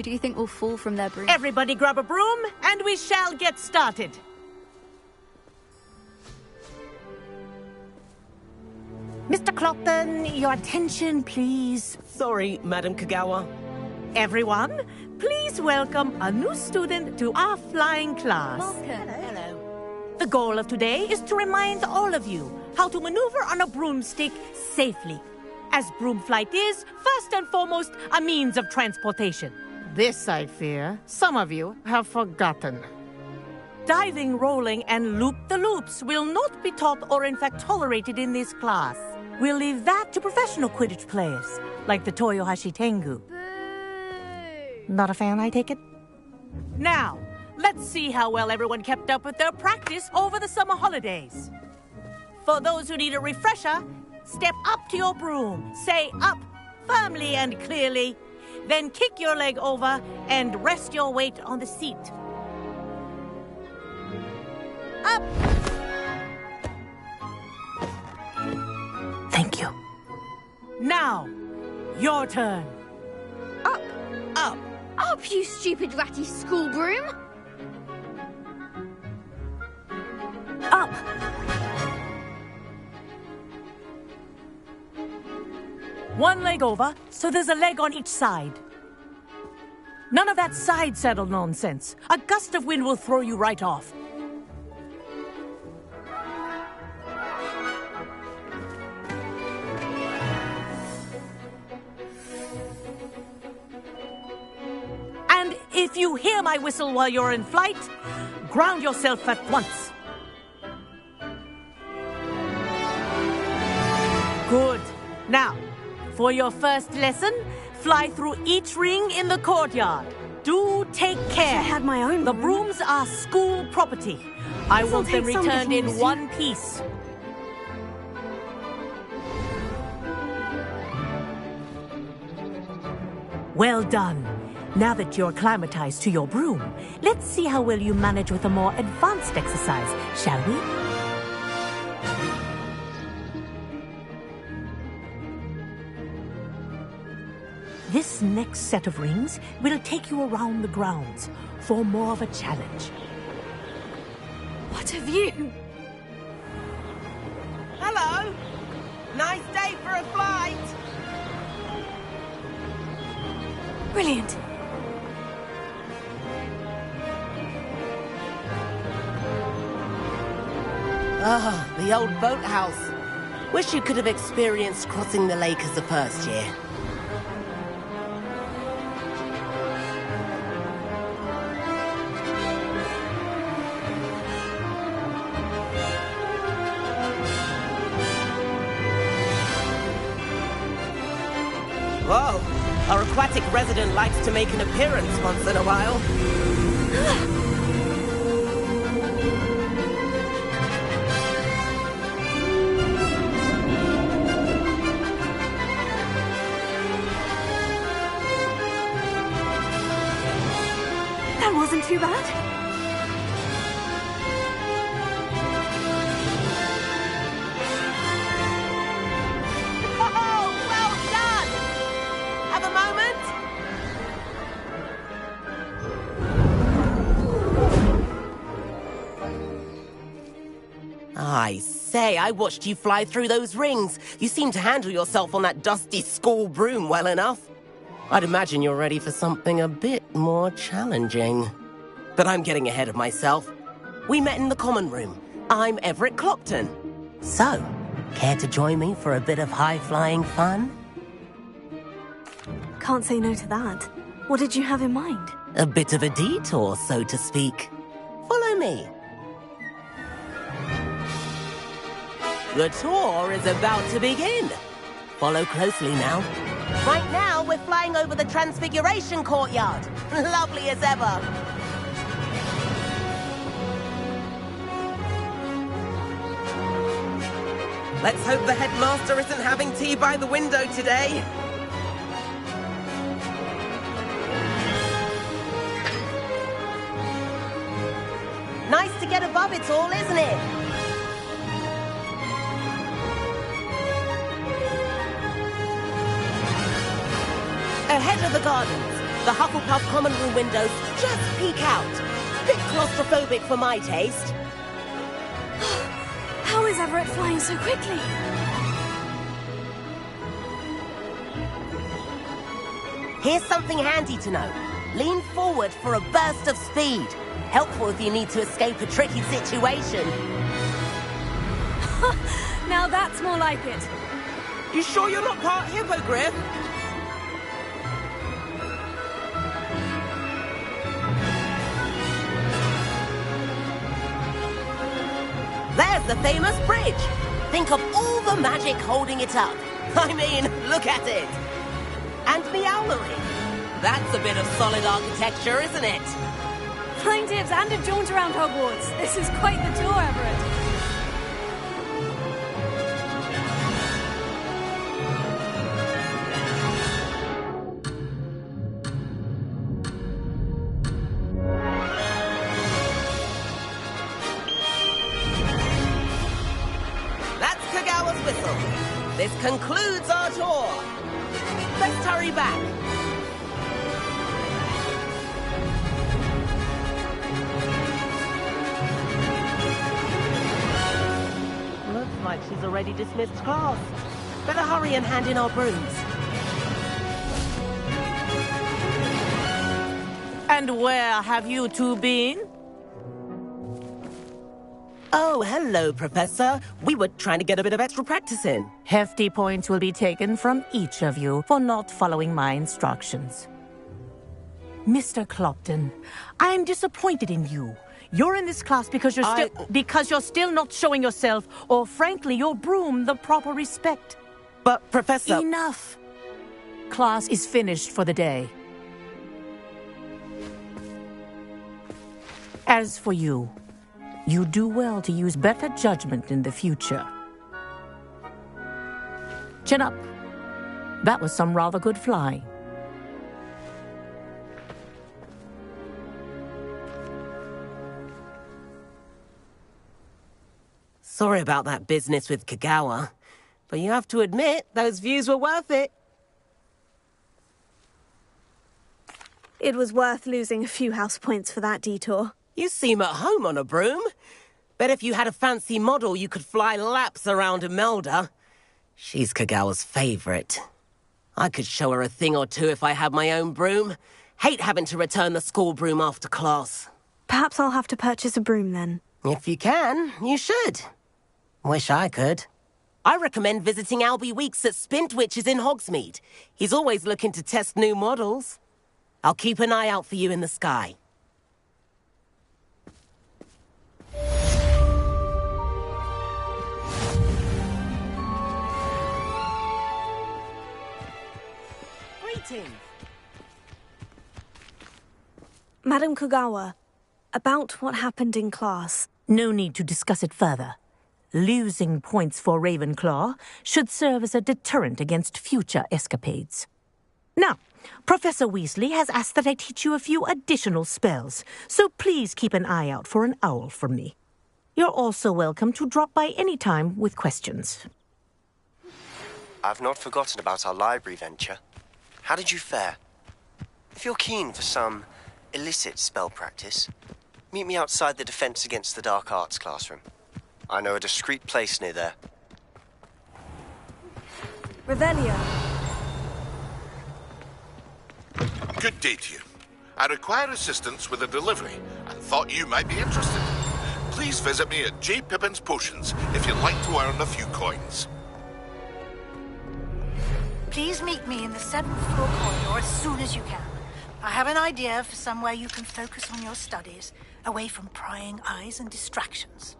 Who do you think will fall from their broom? Everybody grab a broom, and we shall get started. Mr. Clopton, your attention, please. Sorry, Madam Kagawa. Everyone, please welcome a new student to our flying class. Hello. The goal of today is to remind all of you how to maneuver on a broomstick safely, as broom flight is, first and foremost, a means of transportation. This, I fear, some of you have forgotten. Diving, rolling, and loop-the-loops will not be taught or in fact tolerated in this class. We'll leave that to professional Quidditch players, like the Toyohashi Tengu. Not a fan, I take it? Now, let's see how well everyone kept up with their practice over the summer holidays. For those who need a refresher, step up to your broom, say up firmly and clearly, then kick your leg over and rest your weight on the seat. Up! Thank you. Now, your turn. Up! Up! Up, you stupid ratty school broom! Up! One leg over, so there's a leg on each side. None of that side saddle nonsense. A gust of wind will throw you right off. And if you hear my whistle while you're in flight, ground yourself at once. Good. Now, for your first lesson, fly through each ring in the courtyard. Do take care. I had my own The broom. brooms are school property. I want them take some returned getting in used to. one piece. Well done. Now that you're acclimatized to your broom, let's see how well you manage with a more advanced exercise, shall we? This next set of rings will take you around the grounds for more of a challenge. What have you? Hello! Nice day for a flight! Brilliant. Ah, the old boathouse. Wish you could have experienced crossing the lake as a first year. Whoa, our aquatic resident likes to make an appearance once in a while. That wasn't too bad. Oh, well done! Have a moment? I say, I watched you fly through those rings. You seem to handle yourself on that dusty school broom well enough. I'd imagine you're ready for something a bit more challenging. But I'm getting ahead of myself. We met in the common room. I'm Everett Clopton. So, care to join me for a bit of high-flying fun? Can't say no to that. What did you have in mind? A bit of a detour, so to speak. Follow me. The tour is about to begin. Follow closely now. Right now, we're flying over the Transfiguration Courtyard. Lovely as ever. Let's hope the headmaster isn't having tea by the window today. Nice to get above it all, isn't it? Ahead of the gardens, The Hufflepuff common room windows just peek out. Bit claustrophobic for my taste. How is Everett flying so quickly? Here's something handy to know. Lean forward for a burst of speed. Helpful if you need to escape a tricky situation. Now that's more like it. You sure you're not part hippogriff? There's the famous bridge. Think of all the magic holding it up. I mean, look at it. And the owlery. That's a bit of solid architecture, isn't it? Flying tips and a jaunt around Hogwarts. This is quite the tour, Everett. That's Kagawa's whistle. This concludes our tour. Let's hurry back. Looks like she's already dismissed class. Better hurry and hand in our brooms. And where have you two been? Oh, hello, Professor. We were trying to get a bit of extra practice in. Hefty points will be taken from each of you for not following my instructions. Mr. Clopton, I am disappointed in you. You're in this class because you're still not showing yourself, or frankly, your broom the proper respect. But, Professor... Enough! Class is finished for the day. As for you, you do well to use better judgment in the future. Chin up. That was some rather good flying. Sorry about that business with Kagawa, but you have to admit, those views were worth it. It was worth losing a few house points for that detour. You seem at home on a broom. Bet if you had a fancy model, you could fly laps around Imelda. She's Kagawa's favorite. I could show her a thing or two if I had my own broom. Hate having to return the school broom after class. Perhaps I'll have to purchase a broom then. If you can, you should. Wish I could. I recommend visiting Albie Weeks at Spintwitches in Hogsmeade. He's always looking to test new models. I'll keep an eye out for you in the sky. Greetings. Madam Kagawa, about what happened in class. No need to discuss it further. Losing points for Ravenclaw should serve as a deterrent against future escapades. Now, Professor Weasley has asked that I teach you a few additional spells, so please keep an eye out for an owl from me. You're also welcome to drop by any time with questions. I've not forgotten about our library venture. How did you fare? If you're keen for some illicit spell practice, meet me outside the Defense Against the Dark Arts classroom. I know a discreet place near there. Revelio. Good day to you. I require assistance with a delivery and thought you might be interested. Please visit me at J. Pippin's Potions if you'd like to earn a few coins. Please meet me in the 7th floor corridor as soon as you can. I have an idea for somewhere you can focus on your studies, away from prying eyes and distractions.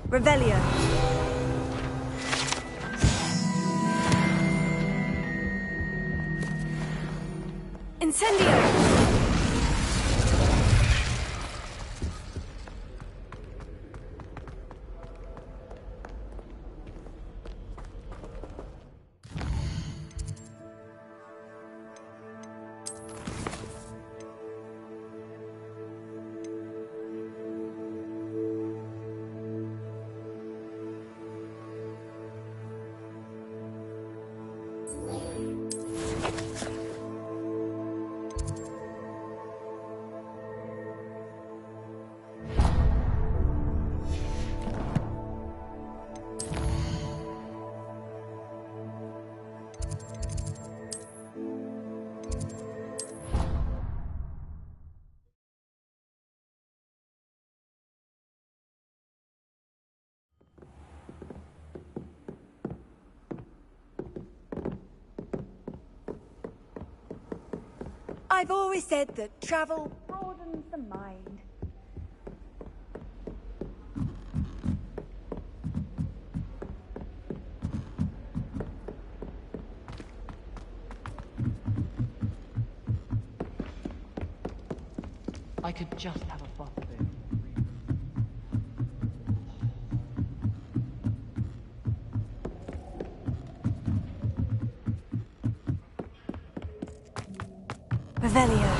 Revelio. Incendio! I've always said that travel broadens the mind. I could just have a butterbeer. Revelio.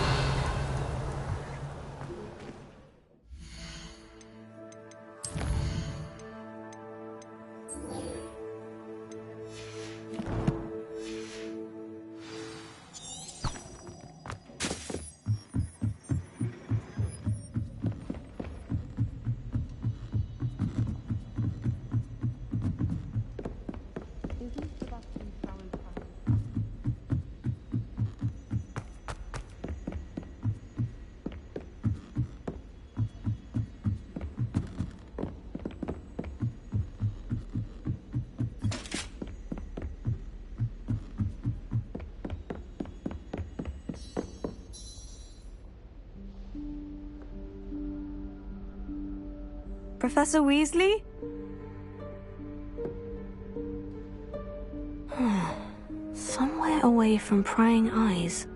Professor Weasley? Somewhere away from prying eyes.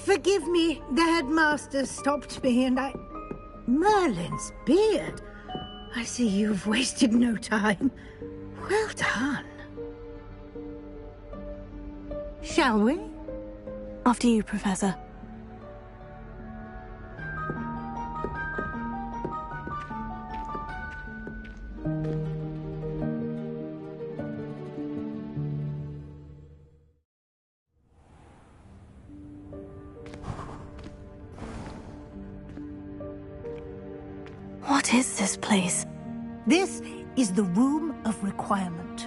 Forgive me, the headmaster stopped me and I... Merlin's beard. I see you've wasted no time. Well done. Shall we? After you, Professor. What is this place? This is the Room of Requirement.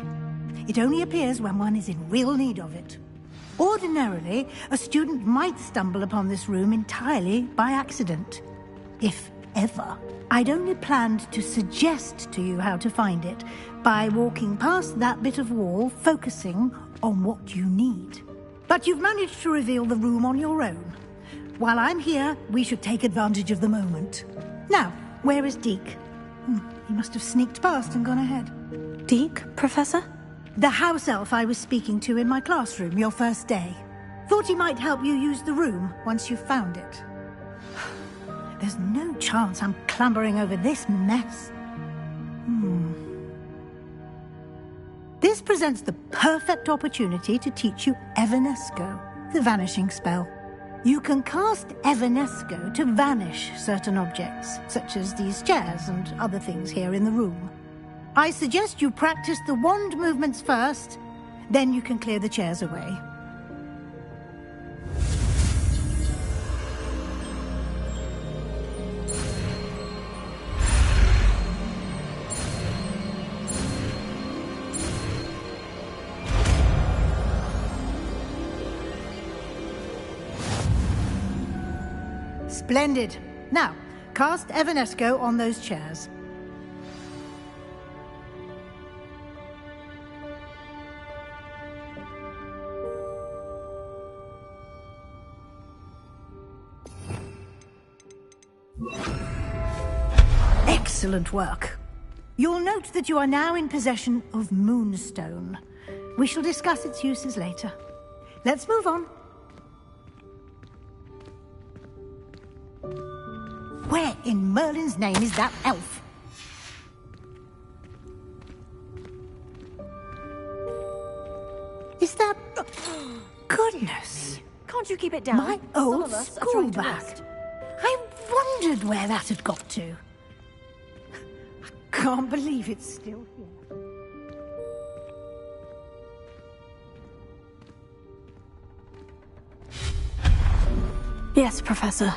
It only appears when one is in real need of it. Ordinarily, a student might stumble upon this room entirely by accident. If ever. I'd only planned to suggest to you how to find it by walking past that bit of wall, focusing on what you need. But you've managed to reveal the room on your own. While I'm here, we should take advantage of the moment. Now, where is Deke? He must have sneaked past and gone ahead. Deke, Professor? The house elf I was speaking to in my classroom your first day. Thought he might help you use the room once you've found it. There's no chance I'm clambering over this mess. This presents the perfect opportunity to teach you Evanesco, the vanishing spell. You can cast Evanesco to vanish certain objects, such as these chairs and other things here in the room. I suggest you practice the wand movements first, then you can clear the chairs away. Splendid. Now, cast Evanesco on those chairs. Excellent work. You'll note that you are now in possession of Moonstone. We shall discuss its uses later. Let's move on. Where in Merlin's name is that elf? Is that... Goodness. Can't you keep it down? My old school bag. I wondered where that had got to. I can't believe it's still here. Yes, Professor.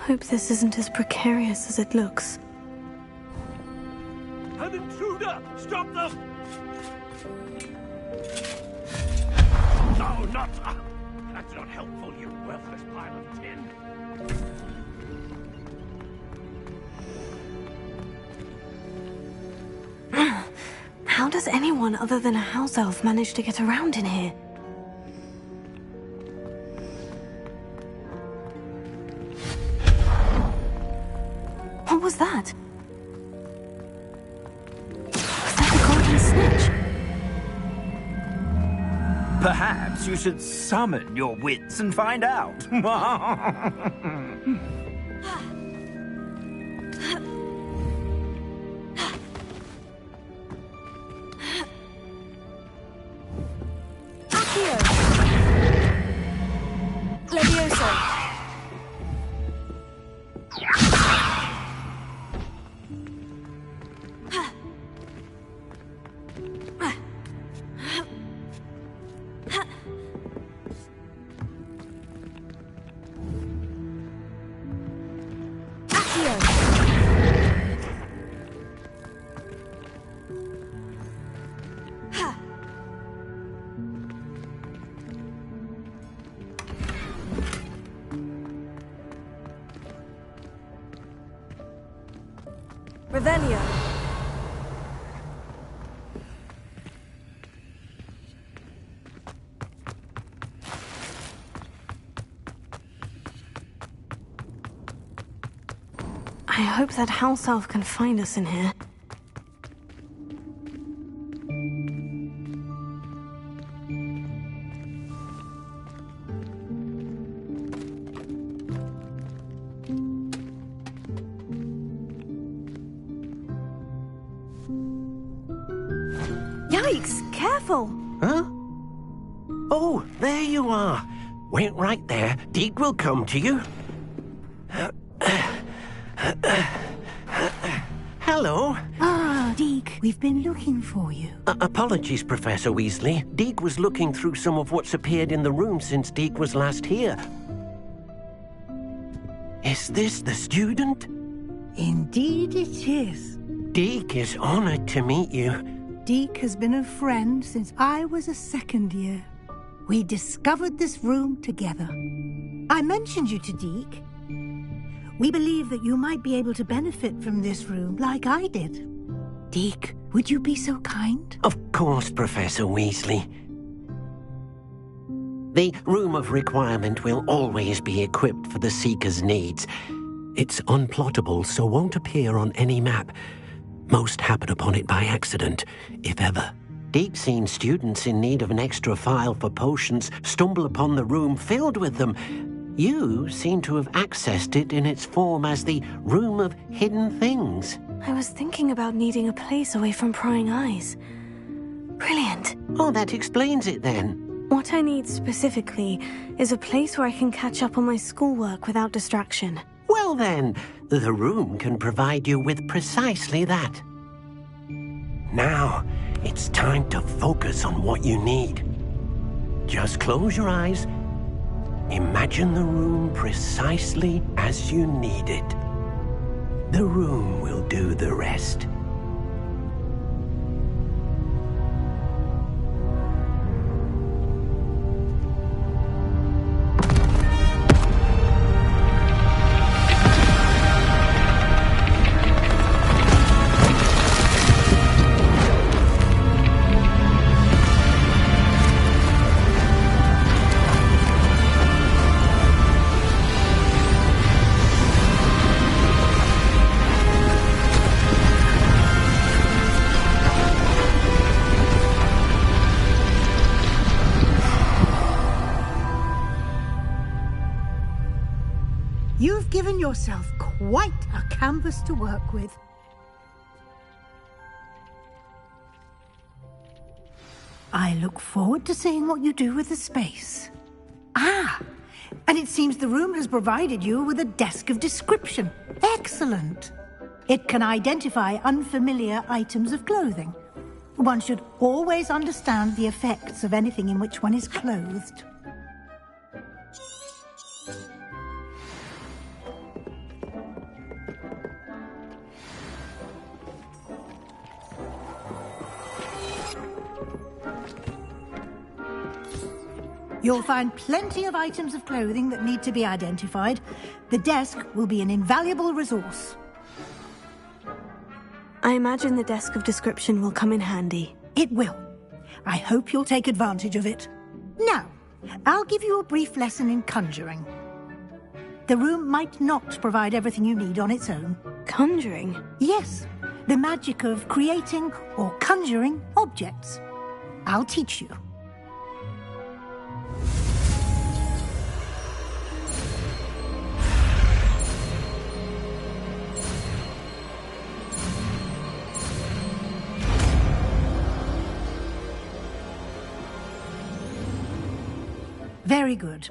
Hope this isn't as precarious as it looks. An intruder! Stop them! No, not... That's not helpful, you worthless pile of tin. How does anyone other than a house elf manage to get around in here? What was that? Was that the golden snitch? Perhaps you should summon your wits and find out. Revelio. I hope that house elf can find us in here. Yikes! Careful! Huh? Oh, there you are. Wait right there. Deke will come to you. Hello. Ah, Deke, we've been looking for you. Apologies, Professor Weasley. Deke was looking through some of what's appeared in the room since Deke was last here. Is this the student? Indeed it is. Deke is honored to meet you. Deke has been a friend since I was a second year. We discovered this room together. I mentioned you to Deke. We believe that you might be able to benefit from this room like I did. Deke, would you be so kind? Of course, Professor Weasley. The Room of Requirement will always be equipped for the Seeker's needs. It's unplottable, so won't appear on any map. Most happen upon it by accident, if ever. Deke's seen students in need of an extra file for potions stumble upon the room filled with them. You seem to have accessed it in its form as the Room of Hidden Things. I was thinking about needing a place away from prying eyes. Brilliant. Oh, that explains it then. What I need specifically is a place where I can catch up on my schoolwork without distraction. Well then, the room can provide you with precisely that. Now, it's time to focus on what you need. Just close your eyes. Imagine the room precisely as you need it. The room will do the rest. You've given yourself quite a canvas to work with. I look forward to seeing what you do with the space. Ah, and it seems the room has provided you with a desk of description. Excellent. It can identify unfamiliar items of clothing. One should always understand the effects of anything in which one is clothed. You'll find plenty of items of clothing that need to be identified. The desk will be an invaluable resource. I imagine the desk of description will come in handy. It will. I hope you'll take advantage of it. Now, I'll give you a brief lesson in conjuring. The room might not provide everything you need on its own. Conjuring? Yes, the magic of creating or conjuring objects. I'll teach you. Very good.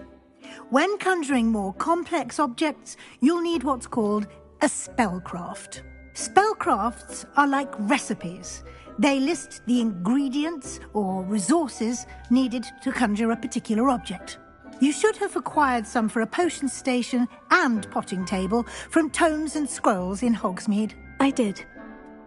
When conjuring more complex objects, you'll need what's called a spellcraft. Spellcrafts are like recipes. They list the ingredients or resources needed to conjure a particular object. You should have acquired some for a potion station and potting table from tomes and scrolls in Hogsmeade. I did.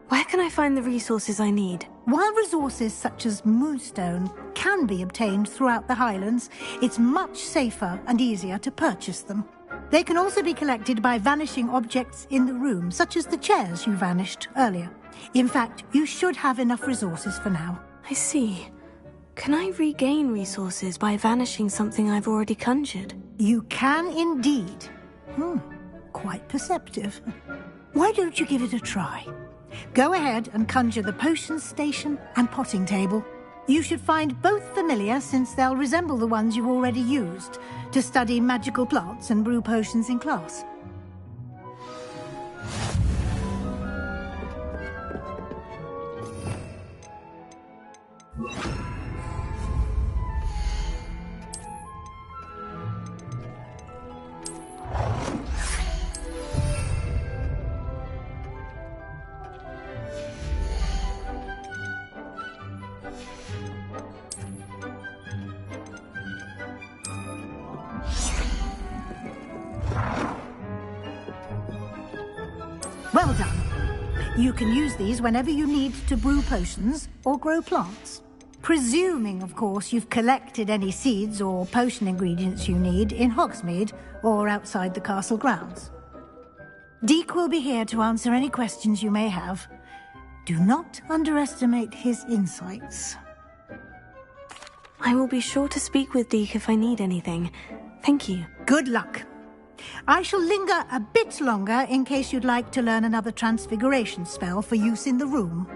Where can I find the resources I need? While resources such as moonstone can be obtained throughout the Highlands, it's much safer and easier to purchase them. They can also be collected by vanishing objects in the room, such as the chairs you vanished earlier. In fact, you should have enough resources for now. I see. Can I regain resources by vanishing something I've already conjured? You can indeed. Quite perceptive. Why don't you give it a try? Go ahead and conjure the potion station and potting table. You should find both familiar, since they'll resemble the ones you already used to study magical plants and brew potions in class. Well done. You can use these whenever you need to brew potions or grow plants. Presuming, of course, you've collected any seeds or potion ingredients you need in Hogsmeade or outside the castle grounds. Deke will be here to answer any questions you may have. Do not underestimate his insights. I will be sure to speak with Deke if I need anything. Thank you. Good luck. I shall linger a bit longer in case you'd like to learn another transfiguration spell for use in the room.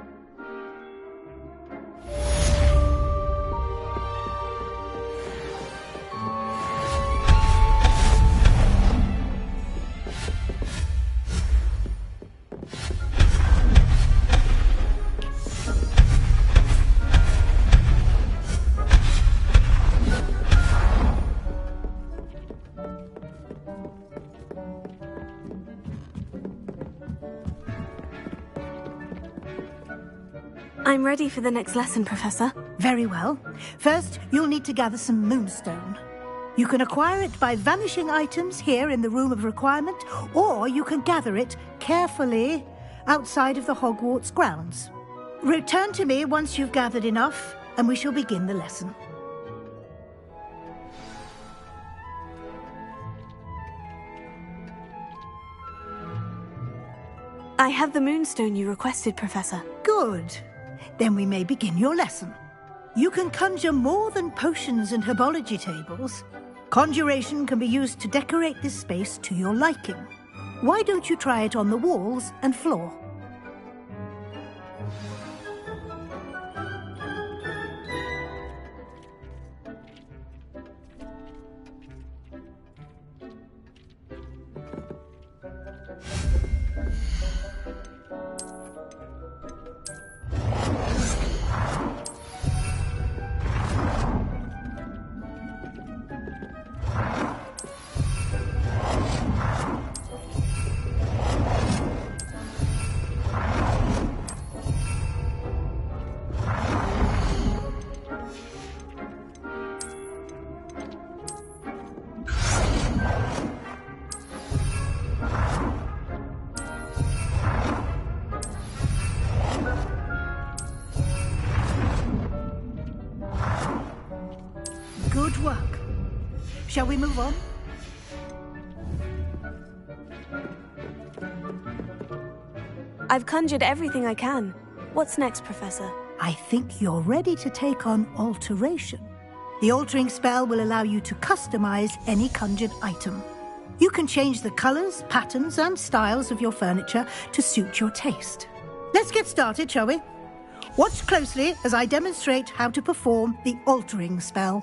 I'm ready for the next lesson, Professor. Very well. First, you'll need to gather some moonstone. You can acquire it by vanishing items here in the Room of Requirement, or you can gather it carefully outside of the Hogwarts grounds. Return to me once you've gathered enough, and we shall begin the lesson. I have the moonstone you requested, Professor. Good. Then we may begin your lesson. You can conjure more than potions and herbology tables. Conjuration can be used to decorate this space to your liking. Why don't you try it on the walls and floor? Shall we move on? I've conjured everything I can. What's next, Professor? I think you're ready to take on alteration. The altering spell will allow you to customize any conjured item. You can change the colors, patterns, and styles of your furniture to suit your taste. Let's get started, shall we? Watch closely as I demonstrate how to perform the altering spell.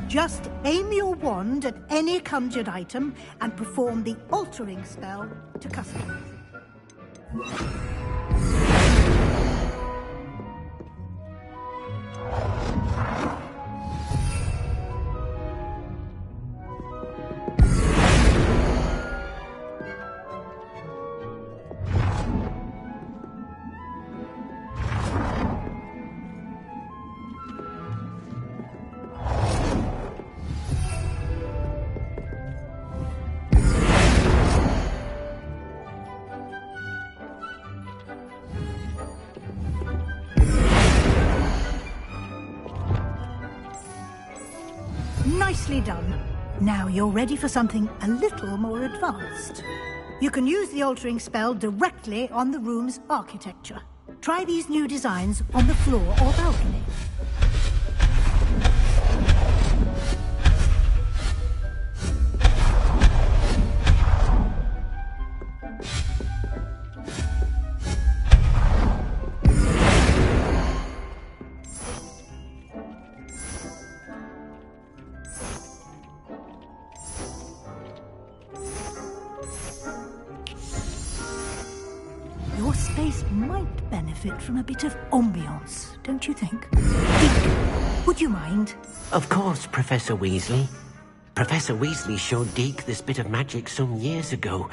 Just aim your wand at any conjured item and perform the altering spell to customize it. Nicely done. Now you're ready for something a little more advanced. You can use the altering spell directly on the room's architecture. Try these new designs on the floor or balcony. Your space might benefit from a bit of ambiance, don't you think? Deke, would you mind? Of course, Professor Weasley. Professor Weasley showed Deke this bit of magic some years ago.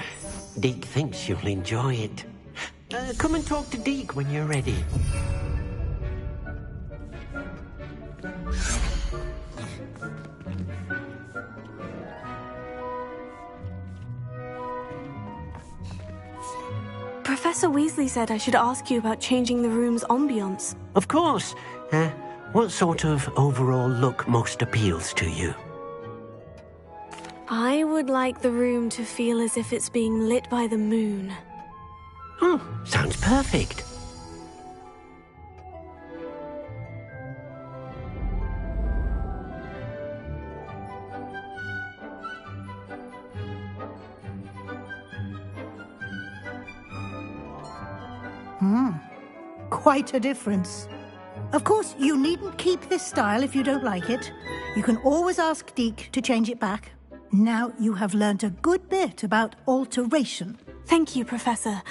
Deke thinks you'll enjoy it. Come and talk to Deke when you're ready. Professor Weasley said I should ask you about changing the room's ambience. Of course. What sort of overall look most appeals to you? I would like the room to feel as if it's being lit by the moon. Oh, sounds perfect. Quite a difference. Of course, you needn't keep this style if you don't like it. You can always ask Deke to change it back. Now you have learnt a good bit about alteration. Thank you, Professor.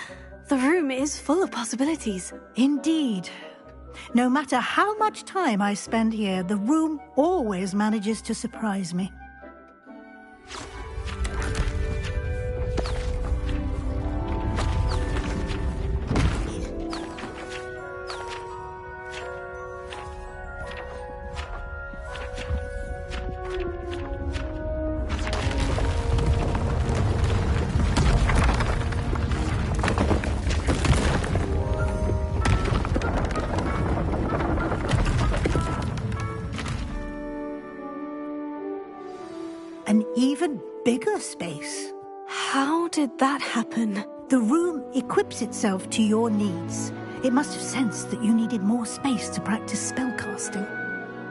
The room is full of possibilities. Indeed. No matter how much time I spend here, the room always manages to surprise me. An even bigger space. How did that happen? The room equips itself to your needs. It must have sensed that you needed more space to practice spellcasting.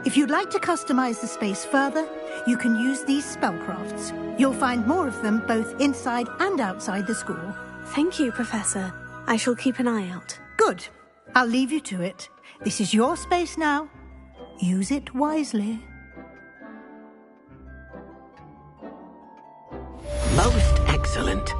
If you'd like to customize the space further, you can use these spellcrafts. You'll find more of them both inside and outside the school. Thank you, Professor. I shall keep an eye out. Good. I'll leave you to it. This is your space now. Use it wisely. Most excellent.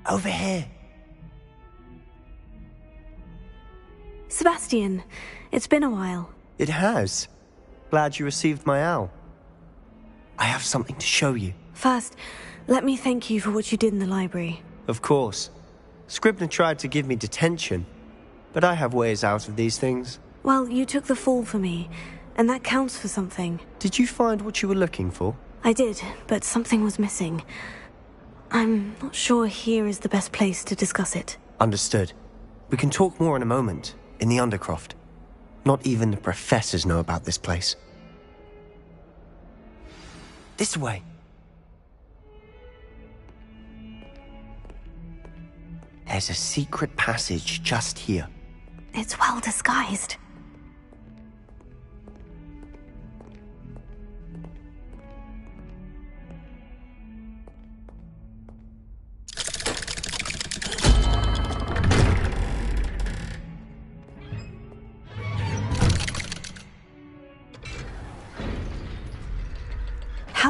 Over here. Sebastian, it's been a while. It has. Glad you received my owl. I have something to show you. First, let me thank you for what you did in the library. Of course. Scribner tried to give me detention, but I have ways out of these things. Well, you took the fall for me, and that counts for something. Did you find what you were looking for? I did, but something was missing. I'm not sure here is the best place to discuss it. Understood. We can talk more in a moment, in the Undercroft. Not even the professors know about this place. This way. There's a secret passage just here. It's well disguised.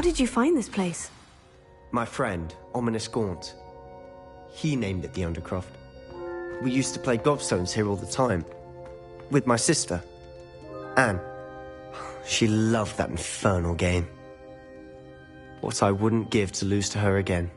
How did you find this place? My friend, Ominous Gaunt. He named it the Undercroft. We used to play gobstones here all the time. With my sister, Anne. She loved that infernal game. What I wouldn't give to lose to her again.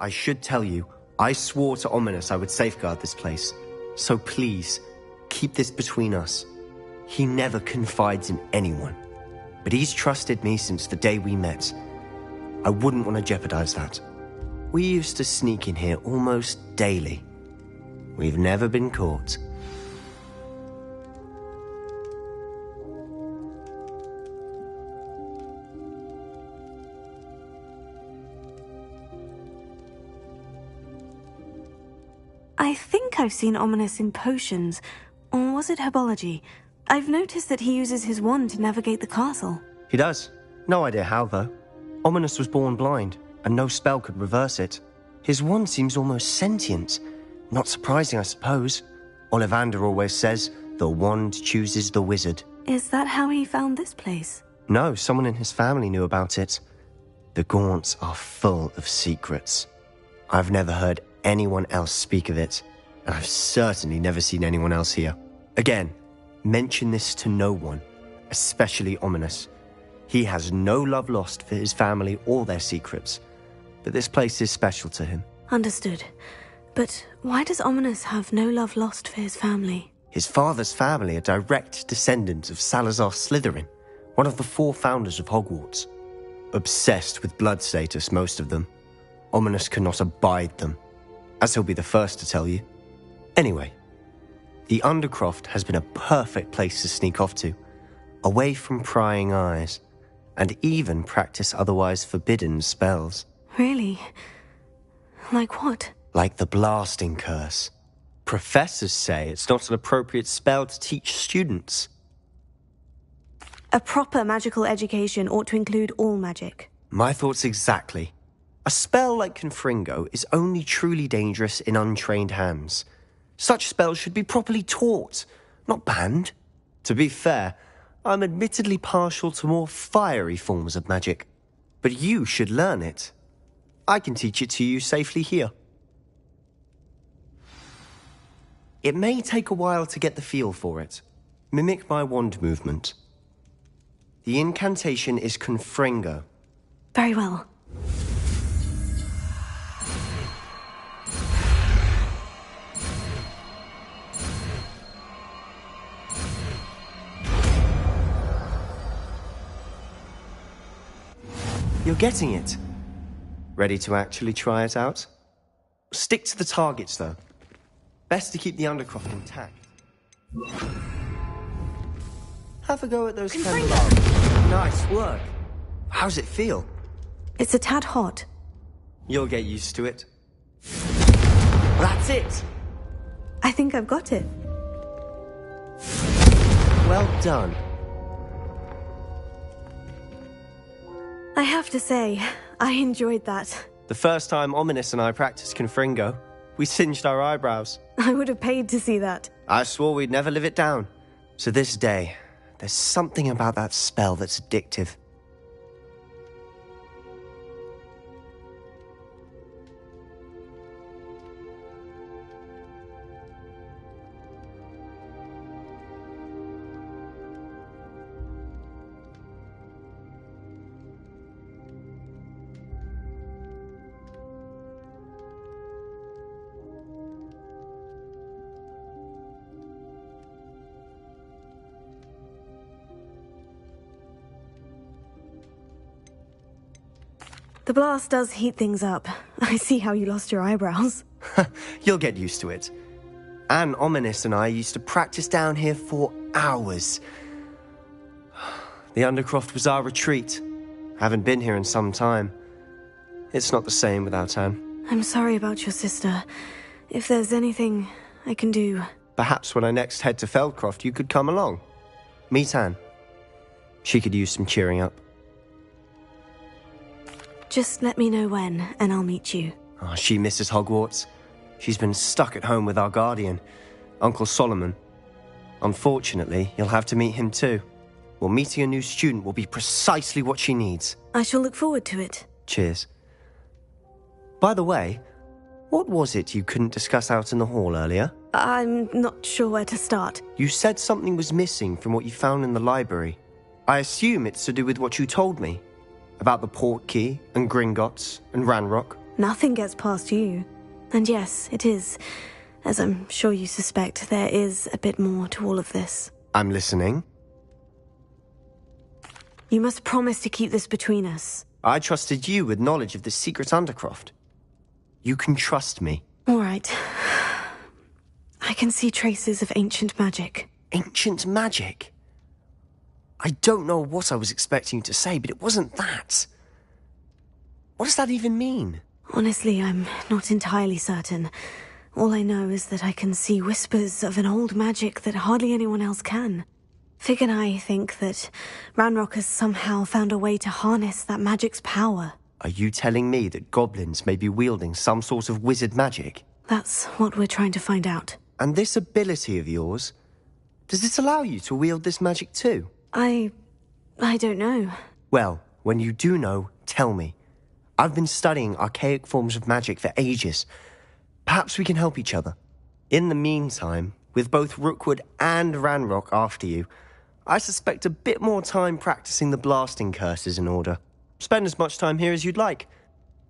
I should tell you, I swore to Ominous I would safeguard this place. So please, keep this between us. He never confides in anyone. But he's trusted me since the day we met. I wouldn't want to jeopardize that. We used to sneak in here almost daily. We've never been caught. I think I've seen Ominous in potions. Or was it herbology? I've noticed that he uses his wand to navigate the castle. He does. No idea how, though. Ominous was born blind, and no spell could reverse it. His wand seems almost sentient. Not surprising, I suppose. Ollivander always says, the wand chooses the wizard. Is that how he found this place? No, someone in his family knew about it. The Gaunts are full of secrets. I've never heard anyone else speak of it, and I've certainly never seen anyone else here. Again, mention this to no one, especially Ominous. He has no love lost for his family or their secrets, but this place is special to him. Understood. But why does Ominous have no love lost for his family? His father's family are direct descendants of Salazar Slytherin, one of the 4 founders of Hogwarts. Obsessed with blood status, most of them. Ominous cannot abide them, as he'll be the first to tell you. Anyway, the Undercroft has been a perfect place to sneak off to, away from prying eyes, and even practice otherwise forbidden spells. Really? Like what? Like the blasting curse. Professors say it's not an appropriate spell to teach students. A proper magical education ought to include all magic. My thoughts exactly. A spell like Confringo is only truly dangerous in untrained hands. Such spells should be properly taught, not banned. To be fair, I'm admittedly partial to more fiery forms of magic. But you should learn it. I can teach it to you safely here. It may take a while to get the feel for it. Mimic my wand movement. The incantation is Confringo. Very well. You're getting it. Ready to actually try it out? Stick to the targets, though. Best to keep the Undercroft intact. Have a go at those candelabras. Nice work. How's it feel? It's a tad hot. You'll get used to it. That's it! I think I've got it. Well done. I have to say, I enjoyed that. The first time Ominous and I practiced Confringo, we singed our eyebrows. I would have paid to see that. I swore we'd never live it down. So this day, there's something about that spell that's addictive. The blast does heat things up. I see how you lost your eyebrows. You'll get used to it. Anne, Ominous and I used to practice down here for hours. The Undercroft was our retreat. Haven't been here in some time. It's not the same without Anne. I'm sorry about your sister. If there's anything I can do... Perhaps when I next head to Feldcroft, you could come along. Meet Anne. She could use some cheering up. Just let me know when, and I'll meet you. Oh, she misses Hogwarts. She's been stuck at home with our guardian, Uncle Solomon. Unfortunately, you'll have to meet him too. Well, meeting a new student will be precisely what she needs. I shall look forward to it. Cheers. By the way, what was it you couldn't discuss out in the hall earlier? I'm not sure where to start. You said something was missing from what you found in the library. I assume it's to do with what you told me. About the Portkey, and Gringotts, and Ranrock. Nothing gets past you. And yes, it is. As I'm sure you suspect, there is a bit more to all of this. I'm listening. You must promise to keep this between us. I trusted you with knowledge of the secret Undercroft. You can trust me. All right. I can see traces of ancient magic. Ancient magic? I don't know what I was expecting you to say, but it wasn't that. What does that even mean? Honestly, I'm not entirely certain. All I know is that I can see whispers of an old magic that hardly anyone else can. Fig and I think that Ranrock has somehow found a way to harness that magic's power. Are you telling me that goblins may be wielding some sort of wizard magic? That's what we're trying to find out. And this ability of yours, does it allow you to wield this magic too? I don't know. Well, when you do know, tell me. I've been studying archaic forms of magic for ages. Perhaps we can help each other. In the meantime, with both Rookwood and Ranrock after you, I suspect a bit more time practicing the blasting curse is in order. Spend as much time here as you'd like.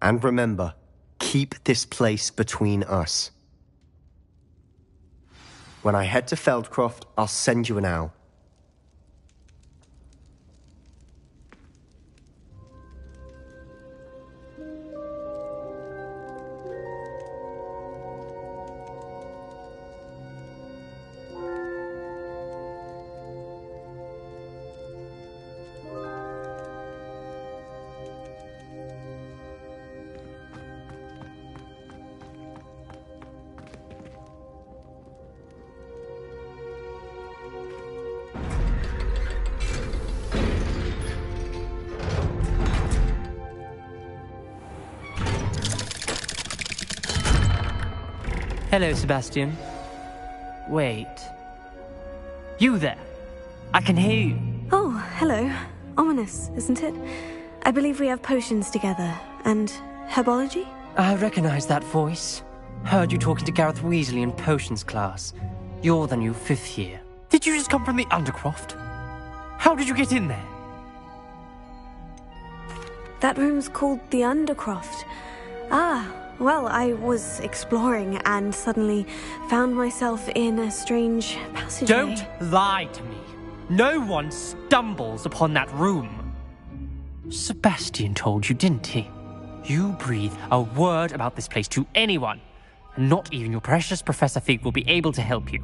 And remember, keep this place between us. When I head to Feldcroft, I'll send you an owl. Hello, Sebastian. Wait. You there? I can hear you. Oh, hello. Ominous, isn't it? I believe we have potions together. And herbology? I recognize that voice. Heard you talking to Gareth Weasley in potions class. You're the new 5th year. Did you just come from the Undercroft? How did you get in there? That room's called the Undercroft. Ah, well, I was exploring and suddenly found myself in a strange passageway. Don't lie to me. No one stumbles upon that room. Sebastian told you, didn't he? You breathe a word about this place to anyone, and not even your precious Professor Fig will be able to help you.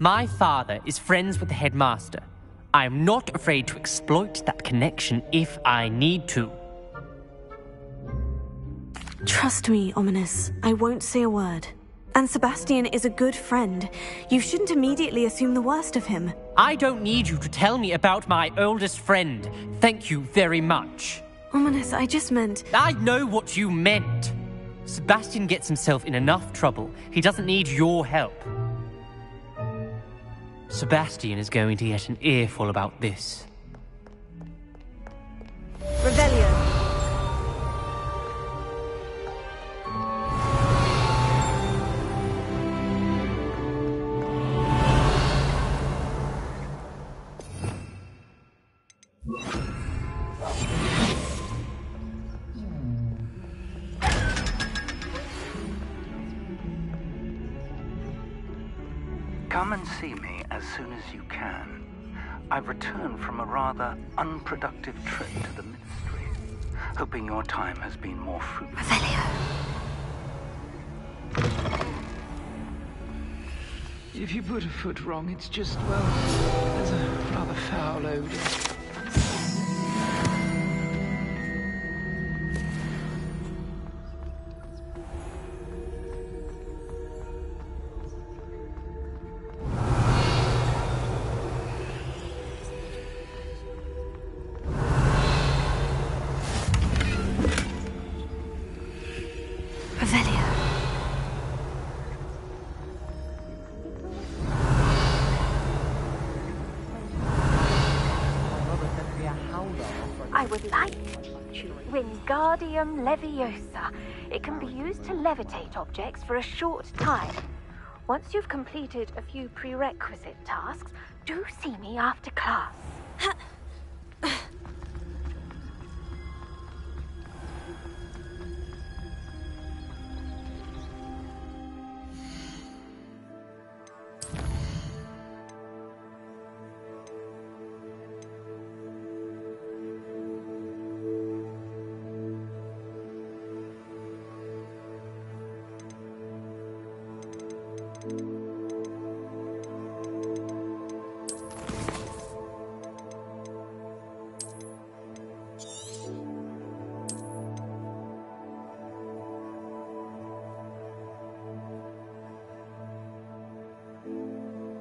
My father is friends with the headmaster. I am not afraid to exploit that connection if I need to. Trust me, Ominous. I won't say a word. And Sebastian is a good friend. You shouldn't immediately assume the worst of him. I don't need you to tell me about my oldest friend. Thank you very much. Ominous, I just meant... I know what you meant. Sebastian gets himself in enough trouble. He doesn't need your help. Sebastian is going to get an earful about this. Revelio. Come and see me as soon as you can. I've returned from a rather unproductive trip to the Ministry, hoping your time has been more fruitful. If you put a foot wrong, it's just, well, there's a rather foul odor. I would like Wingardium Leviosa. It can be used to levitate objects for a short time. Once you've completed a few prerequisite tasks, do see me after class.